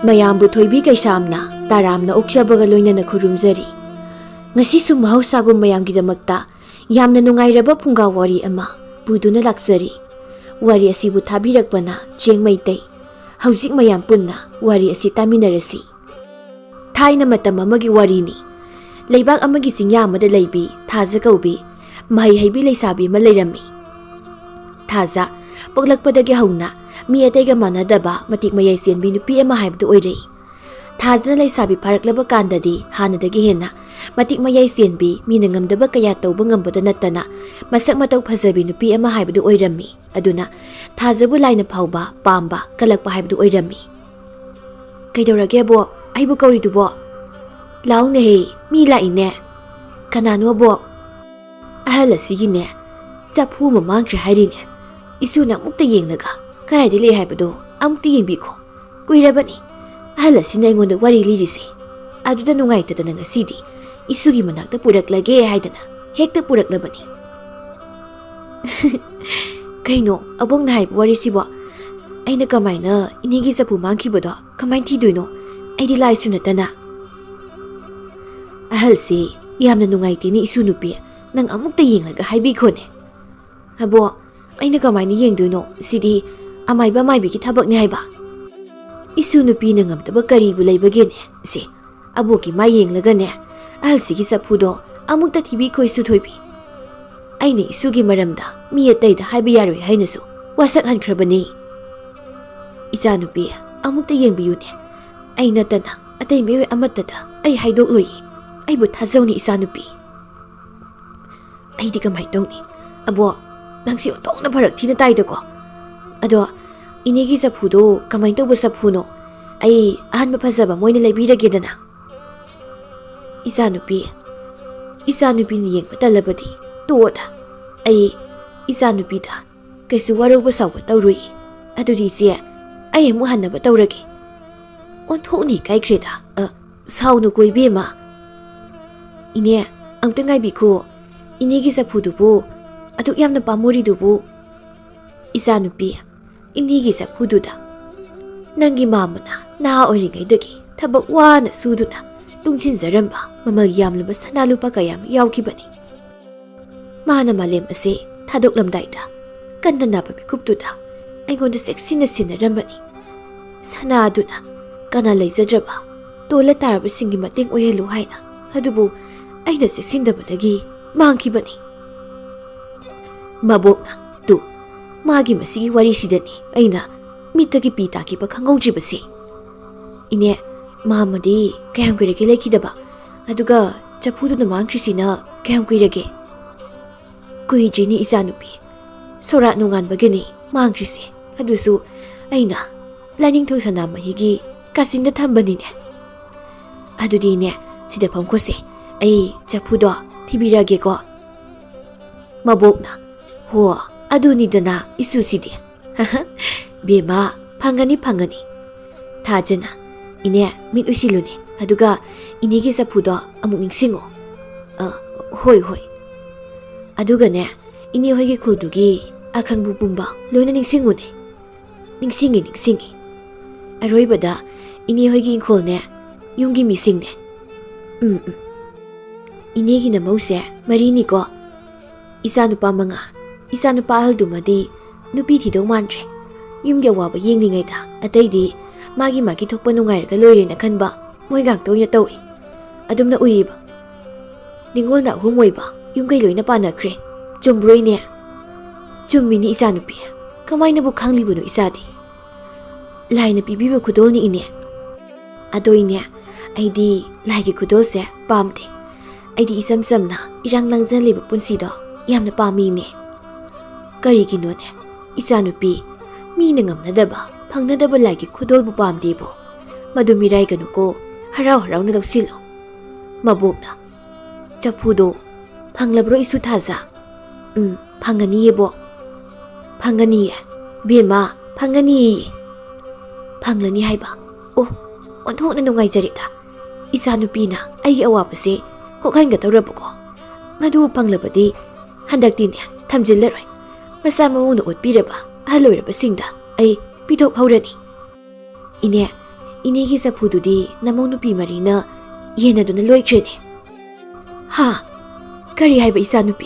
ꯃꯌꯥꯝꯕꯨ ꯊꯣꯏꯕꯤ ꯀꯩꯁꯥꯝꯅ ꯇꯥꯔꯥꯝꯅ ꯑꯣꯛꯆꯕꯒ ꯂꯣꯏꯅꯅ ꯈꯨꯔꯨꯝꯖꯔꯤ꯫ ꯉꯁꯤꯁꯨ ꯃꯍꯧꯁꯥꯒꯨꯝ ꯃꯌꯥꯝꯒꯤꯗꯃꯛꯇ ꯌꯥꯝꯅ ꯅꯨꯡꯉꯥꯏꯔꯕ ꯐꯨꯡꯒꯥ ꯋꯥꯔꯤ ꯑꯃ ꯄꯨꯗꯨꯅ ꯂꯥꯛꯆꯔꯤ꯫ ꯋꯥꯔꯤ ꯑꯁꯤꯕꯨ ꯊꯥꯕꯤꯔꯛꯄꯅ ꯆꯦꯡ ꯃꯩꯇꯩ꯫ ꯍꯧꯖꯤꯛ ꯃꯌꯥꯝ ꯄꯨꯟꯅ ꯋꯥꯔꯤ ꯑꯁꯤ ꯇꯥꯃꯤꯟꯅꯔꯁꯤ꯫ ꯊꯥꯏꯅ ꯃꯇꯝ ꯑꯃꯒꯤ ꯋꯥꯔꯤꯅꯤ꯫ ꯂꯩꯕꯥꯛ ꯑꯃꯒꯤ ꯆꯤꯡꯌꯥ ꯑꯃꯗ ꯂꯩꯕꯤ ꯊꯥꯖ ꯀꯧꯕꯤ ꯃꯍꯩ ꯍꯩꯕꯤ ꯂꯩꯁꯥꯕꯤ ꯑꯃ ꯂꯩꯔꯝꯃꯤ꯫ ꯊꯥꯖ ꯄꯣꯛꯂꯛꯄꯗꯒꯤ ꯍꯧꯅ ꯃꯤ ꯑꯇꯩꯒ ꯃꯥꯟꯅꯗꯕ ꯃꯇꯤꯛ ꯃꯌꯥꯏ ꯆꯦꯟꯕꯤ ꯅꯨꯄꯤ ꯑꯃ ꯍꯥꯏꯕꯗꯨ ꯑꯣꯏꯔꯛꯏ꯫ ꯊꯥꯖꯅ ꯂꯩꯁꯥꯕꯤ ꯐꯥꯔꯛꯂꯕ ꯀꯥꯟꯗꯗꯤ ꯍꯥꯟꯅꯗꯒꯤ ꯍꯦꯟꯅ ꯃꯇꯤꯛ ꯃꯌꯥꯏ ꯆꯦꯟꯕꯤ ꯃꯤꯅ ꯉꯝꯗꯕ ꯀꯌꯥ ꯇꯧꯕ ꯉꯝꯕꯗ ꯅꯠꯇꯅ ꯃꯁꯛ ꯃꯇꯧ ꯐꯖꯕꯤ ꯅꯨꯄꯤ ꯑꯃ ꯍꯥꯏꯕꯗꯨ ꯑꯣꯏꯔꯝꯃꯤ꯫ ꯑꯗꯨꯅ ꯊꯥꯖꯕꯨ ꯂꯥꯏꯅ ꯐꯥꯎꯕ ꯄꯥꯝꯕ ꯀꯜꯂꯛꯄ ꯍꯥꯏꯕꯗꯨ ꯑꯣꯏꯔꯝꯃꯤ꯫ "ꯀꯩꯗꯧꯔꯒꯦ ꯕꯣꯛ? ꯑꯩꯕꯨ ꯀꯧꯔꯤꯗꯨꯕꯣ? ꯂꯥꯎꯅꯦꯍꯦ, ꯃꯤ ꯂꯥꯛꯏꯅꯦ꯫ ꯀꯅꯥꯅꯣ ꯕꯣꯛ?" "ꯑꯍꯜ ꯑꯁꯤꯒꯤꯅꯦ ꯆꯐꯨ ꯑꯃ ꯃꯥꯡꯈ꯭ꯔꯦ ꯍꯥꯏꯔꯤꯅꯦ꯫ ꯏꯁꯨꯅ ꯑꯃꯨꯛꯇ ꯌꯦꯡꯂꯒ ꯀꯗꯥꯏꯗ ꯂꯩ ꯍꯥꯏꯕꯗꯣ ꯑꯃꯨꯛꯇ ꯌꯦꯡꯕꯤꯈꯣ꯫ ꯀꯨꯏꯔꯕꯅꯤ ꯑꯍꯜ ꯑꯁꯤꯅ ꯑꯩꯉꯣꯟꯗ ꯋꯥꯔꯤ ꯂꯤꯔꯤꯁꯦ꯫ ꯑꯗꯨꯗ ꯅꯨꯡꯉꯥꯏꯇꯗꯅ ꯉꯁꯤꯗꯤ ꯏꯁꯨꯒꯤ ꯃꯅꯥꯛꯇ ꯄꯨꯔꯛꯂꯒꯦ ꯍꯥꯏꯗꯅ ꯍꯦꯛꯇ ꯄꯨꯔꯛꯂꯕꯅꯤ." "ꯀꯩꯅꯣ ꯑꯕꯣꯛꯅ ꯍꯥꯏꯕ ꯋꯥꯔꯤꯁꯤꯕꯣ? ꯑꯩꯅ ꯀꯃꯥꯏꯅ ꯏꯅꯦꯒꯤ ꯆꯐꯨ ꯃꯥꯡꯈꯤꯕꯗꯣ ꯀꯃꯥꯏꯅ ꯊꯤꯗꯣꯏꯅꯣ? ꯑꯩꯗꯤ ꯂꯥꯏꯁꯨ ꯅꯠꯇꯅ." "ꯑꯍꯜꯁꯤ ꯌꯥꯝꯅ ꯅꯨꯡꯉꯥꯏꯇꯦꯅꯦ ꯏꯁꯨ ꯅꯨꯄꯤ, ꯅꯪ ꯑꯃꯨꯛꯇ ꯌꯦꯡꯂꯒ ꯍꯥꯏꯕꯤꯈꯣꯅꯦ." "ꯑꯕꯣꯛ, ꯑꯩꯅ ꯀꯃꯥꯏꯅ ꯌꯦꯡꯗꯣꯏꯅꯣ? ꯁꯤꯗꯤ ꯑꯃꯥꯏꯕ ꯃꯥꯏꯕꯤꯒꯤ ꯊꯕꯛꯅꯤ ꯍꯥꯏꯕ꯫ ꯏꯁꯨ ꯅꯨꯄꯤꯅ ꯉꯝꯗꯕ ꯀꯔꯤꯕꯨ ꯂꯩꯕꯒꯦꯅꯦ? ꯁꯤ ꯑꯕꯣꯛꯀꯤ ꯃꯥ ꯌꯦꯡꯂꯒꯅꯦ ꯑꯍꯜꯁꯤꯒꯤ ꯆꯐꯨꯗꯣ ꯑꯃꯨꯛꯇ ꯊꯤꯕꯤꯈꯣ ꯏꯁꯨ ꯊꯣꯏꯕꯤ꯫ ꯑꯩꯅ ꯏꯁꯨꯒꯤ ꯃꯔꯝꯗ ꯃꯤ ꯑꯇꯩꯗ ꯍꯥꯏꯕ ꯌꯥꯔꯣꯏ ꯍꯥꯏꯅꯁꯨ ꯋꯥꯁꯛꯍꯟꯈ꯭ꯔꯕꯅꯤ꯫ ꯏꯆꯥꯅꯨꯄꯤ ꯑꯃꯨꯛꯇ ꯌꯦꯡꯕꯤꯌꯨꯅꯦ꯫ ꯑꯩ ꯅꯠꯇꯅ ꯑꯇꯩ ꯃꯤꯑꯣꯏ ꯑꯃꯠꯇꯗ ꯑꯩ ꯍꯥꯏꯗꯣꯛꯂꯣꯏꯌꯦ꯫ ꯑꯩꯕꯨ ꯊꯥꯖꯧꯅꯤ ꯏꯆꯥꯅꯨꯄꯤ." "ꯑꯩꯗꯤ ꯀꯃꯥꯏꯅ ꯇꯧꯅꯤ? ꯑꯕꯣꯛ, ꯅꯪꯁꯤ ꯑꯣꯟꯊꯣꯛꯅ ꯐꯔꯛ ꯊꯤꯅ ꯇꯥꯏꯗꯀꯣ꯫ ꯑꯗꯣ ꯏꯅꯦꯒꯤ ꯆꯐꯨꯗꯣ ꯀꯃꯥꯏꯅ ꯇꯧꯕ ꯆꯐꯨꯅꯣ? ꯑꯩ ꯑꯍꯟꯕ ꯐꯖꯕ ꯃꯣꯏꯅ ꯂꯩꯕꯤꯔꯒꯦꯗꯅ." "ꯏꯆꯥꯅꯨꯄꯤꯅ ꯌꯦꯡꯕ ꯇꯜꯂꯕꯗꯤ ꯇꯣꯛꯑꯣꯗ꯫ ꯑꯩ ꯏꯆꯥꯅꯨꯄꯤꯗ ꯀꯩꯁꯨ ꯋꯥꯔꯧꯕ ꯁꯥꯎꯕ ꯇꯧꯔꯣꯏꯌꯦ꯫ ꯑꯗꯨꯗꯤ ꯏꯆꯦ, ꯑꯩ ꯑꯃꯨꯛ ꯍꯟꯅꯕ ꯇꯧꯔꯒꯦ." "ꯑꯣꯟꯊꯣꯛꯅ ꯏꯀꯥꯏꯈ꯭ꯔꯦꯗ꯫ ꯁꯥꯎꯅꯨꯀꯣ ꯏꯕꯦꯝꯃ." "ꯏꯅꯦ, ꯑꯝꯇ ꯉꯥꯏꯕꯤꯈꯣ꯫ ꯏꯅꯦꯒꯤ ꯆꯐꯨꯗꯨꯕꯨ ꯑꯗꯨꯛ ꯌꯥꯝꯅ ꯄꯥꯝꯃꯨꯔꯤꯗꯨꯕꯨ?" "ꯏꯆꯥꯅꯨꯄꯤ, ꯏꯅꯦꯒꯤ ꯆꯐꯨꯗꯨꯗ ꯅꯪꯒꯤ ꯃꯥꯝꯃꯅ ꯅꯍꯥ ꯑꯣꯏꯔꯤꯉꯩꯗꯒꯤ ꯊꯕꯛ ꯋꯥꯅ ꯁꯨꯗꯨꯅ ꯇꯨꯡꯁꯤꯟꯖꯔꯝꯕ ꯃꯃꯜ ꯌꯥꯝꯂꯕ ꯁꯅꯥ ꯂꯨꯄꯥ ꯀꯌꯥ ꯑꯃ ꯌꯥꯎꯈꯤꯕꯅꯤ꯫ ꯃꯥꯅ ꯃꯥꯂꯦꯝ ꯑꯁꯤ ꯊꯥꯗꯣꯛꯂꯝꯗꯥꯏꯗ ꯀꯟꯅ ꯅꯥꯕ ꯃꯤꯀꯨꯞꯇꯨꯗ ꯑꯩꯉꯣꯟꯗ ꯆꯦꯛꯁꯤꯟꯅ ꯁꯤꯟꯅꯔꯝꯕꯅꯤ꯫ ꯁꯅꯥ ꯑꯗꯨꯅ ꯀꯅꯥ ꯂꯩꯖꯗ꯭ꯔꯕ ꯇꯣꯜꯂ ꯇꯥꯔꯕꯁꯤꯡꯒꯤ ꯃꯇꯦꯡ ꯑꯣꯏꯍꯜꯂꯨ ꯍꯥꯏꯅ, ꯑꯗꯨꯕꯨ ꯑꯩꯅ ꯆꯦꯛꯁꯤꯟꯗꯕꯗꯒꯤ ꯃꯥꯡꯈꯤꯕꯅꯤ." "ꯃꯕꯣꯛꯅ ꯇꯨ ꯃꯥꯒꯤ ꯃꯁꯤꯒꯤ ꯋꯥꯔꯤꯁꯤꯗꯅꯤ ꯑꯩꯅ ꯃꯤꯠꯇꯒꯤ ꯄꯤ ꯇꯥꯈꯤꯕ ꯈꯪꯍꯧꯗ꯭ꯔꯤꯕꯁꯤ꯫ ꯏꯅꯦ, ꯃꯥꯝꯃꯗꯤ ꯀꯌꯥꯝ ꯀꯨꯏꯔꯒꯦ ꯂꯩꯈꯤꯗꯕ? ꯑꯗꯨꯒ ꯆꯐꯨꯗꯨꯅ ꯃꯥꯡꯈ꯭ꯔꯤꯁꯤꯅ ꯀꯌꯥꯝ ꯀꯨꯏꯔꯒꯦ?" "ꯀꯨꯏꯗ꯭ꯔꯤꯅꯤ ꯏꯆꯥꯅꯨꯄꯤ, ꯁꯣꯔꯥꯠ ꯅꯣꯡꯉꯥꯟꯕꯒꯅꯤ ꯃꯥꯡꯈ꯭ꯔꯤꯁꯦ꯫ ꯑꯗꯨꯁꯨ ꯑꯩꯅ ꯂꯥꯏꯅꯤꯡꯊꯧ ꯁꯅꯥꯃꯍꯤꯒꯤ ꯀꯥꯆꯤꯟꯗ ꯊꯝꯕꯅꯤꯅꯦ." "ꯑꯗꯨꯗꯤ ꯏꯅꯦ ꯁꯤꯗ ꯐꯝꯈꯣꯁꯦ, ꯑꯩ ꯆꯐꯨꯗꯣ ꯊꯤꯕꯤꯔꯒꯦꯀꯣ." ꯃꯕꯣꯛꯅ "ꯍꯣ ꯑꯗꯨꯅꯤꯗꯅ ꯏꯁꯨꯁꯤꯗꯤ꯫ ꯕꯦꯝꯃ, ꯐꯪꯒꯅꯤ ꯐꯪꯒꯅꯤ." ꯊꯥꯖꯅ "ꯏꯅꯦ ꯃꯤꯠ ꯎꯏꯁꯤꯜꯂꯨꯅꯦ, ꯑꯗꯨꯒ ꯏꯅꯦꯒꯤ ꯆꯐꯨꯗꯣ ꯑꯃꯨꯛ ꯅꯤꯡꯁꯤꯡꯉꯣ." "ꯍꯣꯏ ꯍꯣꯏ." "ꯑꯗꯨꯒꯅꯦ ꯏꯅꯦ ꯍꯣꯏꯒꯤ ꯈꯨꯜꯗꯨꯒꯤ ꯑꯈꯪꯕ ꯄꯨꯝꯕ ꯂꯣꯏꯅ ꯅꯤꯡꯁꯤꯡꯉꯨꯅꯦ." "ꯅꯤꯡꯁꯤꯡꯉꯤ꯫ ꯑꯔꯣꯏꯕꯗ ꯏꯅꯦ ꯍꯣꯏꯒꯤ ꯏꯪꯈꯣꯜꯅꯦ, ꯌꯨꯝꯒꯤ ꯃꯤꯁꯤꯡꯅꯦ." "ꯏꯅꯦꯒꯤ ꯅꯃꯧꯁꯦ 4ꯅꯤꯀꯣ?" "ꯏꯆꯥꯅꯨꯄꯥ 5, ꯏꯆꯥꯅꯨꯄꯥ ꯑꯍꯜꯗꯨꯃꯗꯤ ꯅꯨꯄꯤ ꯊꯤꯗꯧ ꯃꯥꯟꯗ꯭ꯔꯦ꯫ ꯌꯨꯝꯒꯤ ꯑꯋꯥꯕ ꯌꯦꯡꯂꯤꯉꯩꯗ ꯑꯇꯩꯗꯤ ꯃꯥꯒꯤ ꯊꯣꯛꯄ ꯅꯨꯡꯉꯥꯏꯔꯒ ꯂꯣꯏꯔꯦꯅ ꯈꯟꯕ ꯃꯣꯏ ꯉꯥꯛꯇ ꯑꯣꯏꯅ ꯇꯧꯏ꯫ ꯑꯗꯨꯝꯅ ꯎꯏꯌꯦꯕ꯫ ꯅꯤꯡꯉꯣꯜꯅ 3 ꯑꯣꯏꯕ ꯌꯨꯝꯀꯩ ꯂꯣꯏꯅ ꯄꯥꯟꯅꯈ꯭ꯔꯦ꯫ ꯆꯨꯝꯕ꯭ꯔꯣ ꯏꯅꯦ?" "ꯆꯨꯝꯃꯤꯅꯤ ꯏꯆꯥꯅꯨꯄꯤ, ꯀꯃꯥꯏꯅꯕꯨ ꯈꯪꯂꯤꯕꯅꯣ ꯏꯆꯥꯗꯤ?" "ꯂꯥꯏꯅ ꯄꯤꯕꯤꯕ ꯈꯨꯗꯣꯜꯅꯤ ꯏꯅꯦ." "ꯑꯗꯣ ꯏꯅꯦ, ꯑꯩꯗꯤ ꯂꯥꯏꯒꯤ ꯈꯨꯗꯣꯜꯁꯦ ꯄꯥꯝꯗꯦ꯫ ꯑꯩꯗꯤ ꯏꯆꯝ ꯆꯝꯅ ꯏꯔꯥꯡ ꯂꯪꯖꯟ ꯂꯩꯕ ꯄꯨꯟꯁꯤꯗꯣ ꯌꯥꯝꯅ ꯄꯥꯝꯃꯤ ꯏꯅꯦ." "ꯀꯔꯤꯒꯤꯅꯣꯅꯦ ꯏꯆꯥꯅꯨꯄꯤ, ꯃꯤꯅ ꯉꯝꯅꯗꯕ ꯐꯪꯅꯗꯕ ꯂꯥꯏꯒꯤ ꯈꯨꯗꯣꯜꯕꯨ ꯄꯥꯝꯗꯦꯕꯣ? ꯃꯗꯨ ꯃꯤꯔꯥꯏꯒꯅꯨꯀꯣ, ꯍꯔꯥꯎ ꯍꯔꯥꯎꯅ ꯂꯧꯁꯤꯜꯂꯣ." ꯃꯕꯣꯛꯅ "ꯆꯐꯨꯗꯣ ꯐꯪꯂꯕ꯭ꯔꯣ ꯏꯁꯨ ꯊꯥꯖ?" "ꯐꯪꯒꯅꯤꯌꯦ ꯕꯣꯛ." "ꯐꯪꯒꯅꯤꯌꯦ ꯕꯦꯝꯃ, ꯐꯪꯒꯅꯤꯌꯦ." "ꯐꯪꯂꯅꯤ ꯍꯥꯏꯕ? ꯑꯣ, ꯑꯣꯟꯊꯣꯛꯅ ꯅꯨꯡꯉꯥꯏꯖꯔꯦꯗ꯫ ꯏꯆꯥꯅꯨꯄꯤꯅ ꯑꯩꯒꯤ ꯑꯋꯥꯕꯁꯦ ꯀꯣꯛꯍꯟꯒꯗꯧꯔꯕꯀꯣ꯫ ꯃꯗꯨ ꯐꯪꯂꯕꯗꯤ ꯍꯟꯗꯛꯇꯤꯅꯦ ꯊꯝꯖꯤꯜꯂꯔꯣꯏ꯫ ꯃꯆꯥ ꯃꯃꯧꯅ ꯑꯣꯠꯄꯤꯔꯕ ꯑꯍꯜ ꯑꯣꯏꯔꯕꯁꯤꯡꯗ ꯑꯩ ꯄꯤꯊꯣꯛꯍꯧꯔꯅꯤ." "ꯏꯅꯦ, Inegi Sapududi, Namong Nupi Marina, Yenaduna Loikrene. Ha! Kari Haiba Isanupi,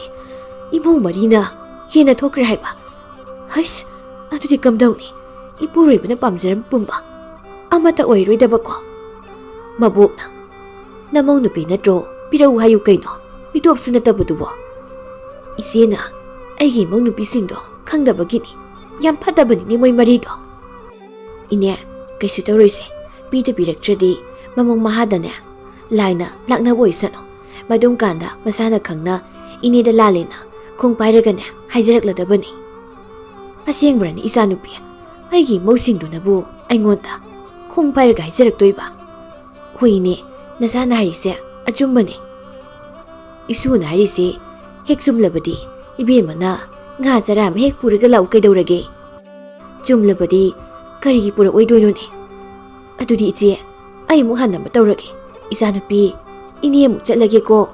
Imo Marina, Yena Tokra Haiba. Hush! Atudi come down. Ipuri na pamzaram pumba. Amata oiroi dabako. Mabuk na. Namong Nupi na draw, Piraw Hayu Kaino, Pitop Sunatabuduwa. Isina, Agi Mong Nupi Sindo, Kangda Bagini, Yam Patabani ni Moy Marido. Ine, Kaisuta Rose, Peter Pirectradi, Mamong Mahadane, Lina, Lakna Voisano, Madung Kanda, Masana Kangna, Inida Lalina, Kung Pairagane, Hijarak Ladabani. Asing Bran Isanupi, Agi Mosing Dunabu, Angonda, Kung Pairaga Hijarak Doiba. Huine, Nasana Harise, Ajumbani. Isuna Harise, Hexum Labadi, Ibimana, Nazaram Hek Purigala Kadorage. Jum Labadi, Kari Pura Oidunone. Adudi Zie, I Muhana Matorage, Isanupi, Iniam Chalageko.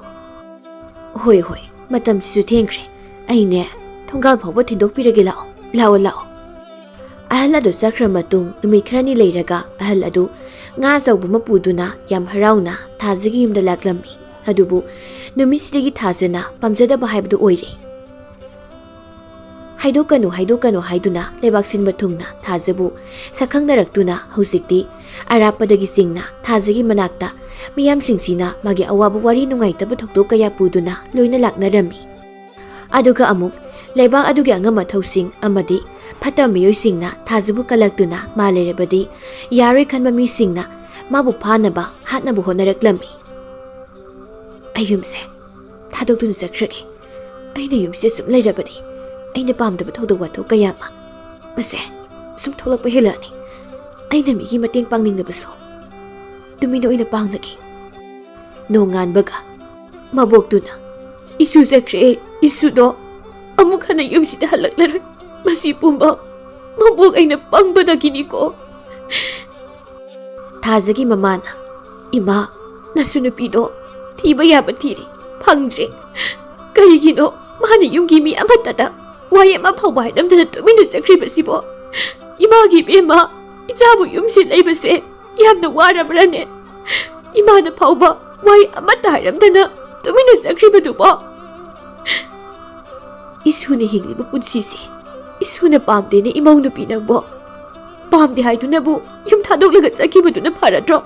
Hoi hoi, Madame Sutengre, Aine, Tongal Pobat in Dopiragilao, Lao Lao. Ahalado Sakramatung, Numikrani Leraga, Ahaladu, Naza Bumapuduna, Yam Harauna, Tazigim the Laklami, Hadubu, Numisigi Tazena, Pamzeda Bahibdu Oiri. Haidokano, Haiduna, Lebaksin Batungna, Tazabu, Sakang Naraktuna, Husikti, Arapa the Gisingna, Tazigi Manakta, Miam Singsina, Magi Awabawari Nungaita Batokto Kaya Puduna, Luina Lakna Rami. Aduga Amuk, Leba Aduga Ngamato Sing, Amadi, Pata Mio Singna, Tazabu Kalaktuna, Malerebadi, Yari Kanmami Singna, Mabu Panaba, Hatnabu Honaraklami. Ayumse, Tadokun Sakraki, Aina Yumse Sum Lerabadi, Aina Pam the Batodo Wato Kayama. Mase, Sum Tolak Bahilani, Aina Miki Mating Panging the Baso. Dumino in a Pangaki. No ngan baga. Mabok duna. Isu Zakre, Isudo, Amukana Yumsi the Halakler, Masipumba, Mabok in a Pang Badaginiko. Tazagi Mamana, Ima, Nasunupido, Tiba Yabatiri, Pangdre, Kayigino, Mani Yumgimi Amatata, why am I Pawai them to the Dominus Acribasibo? Imagi Bima, Itabu Yumsi Labase. Yam the water branded. Imana Pauba, why Amataram Dana, Dominus Acribatuba. Isuna Higli Punsisi, Isuna Palm Dene Imonu Pinabo. Palm the Haidunabu, Yum Tado Lagataki Baduna Paradrop.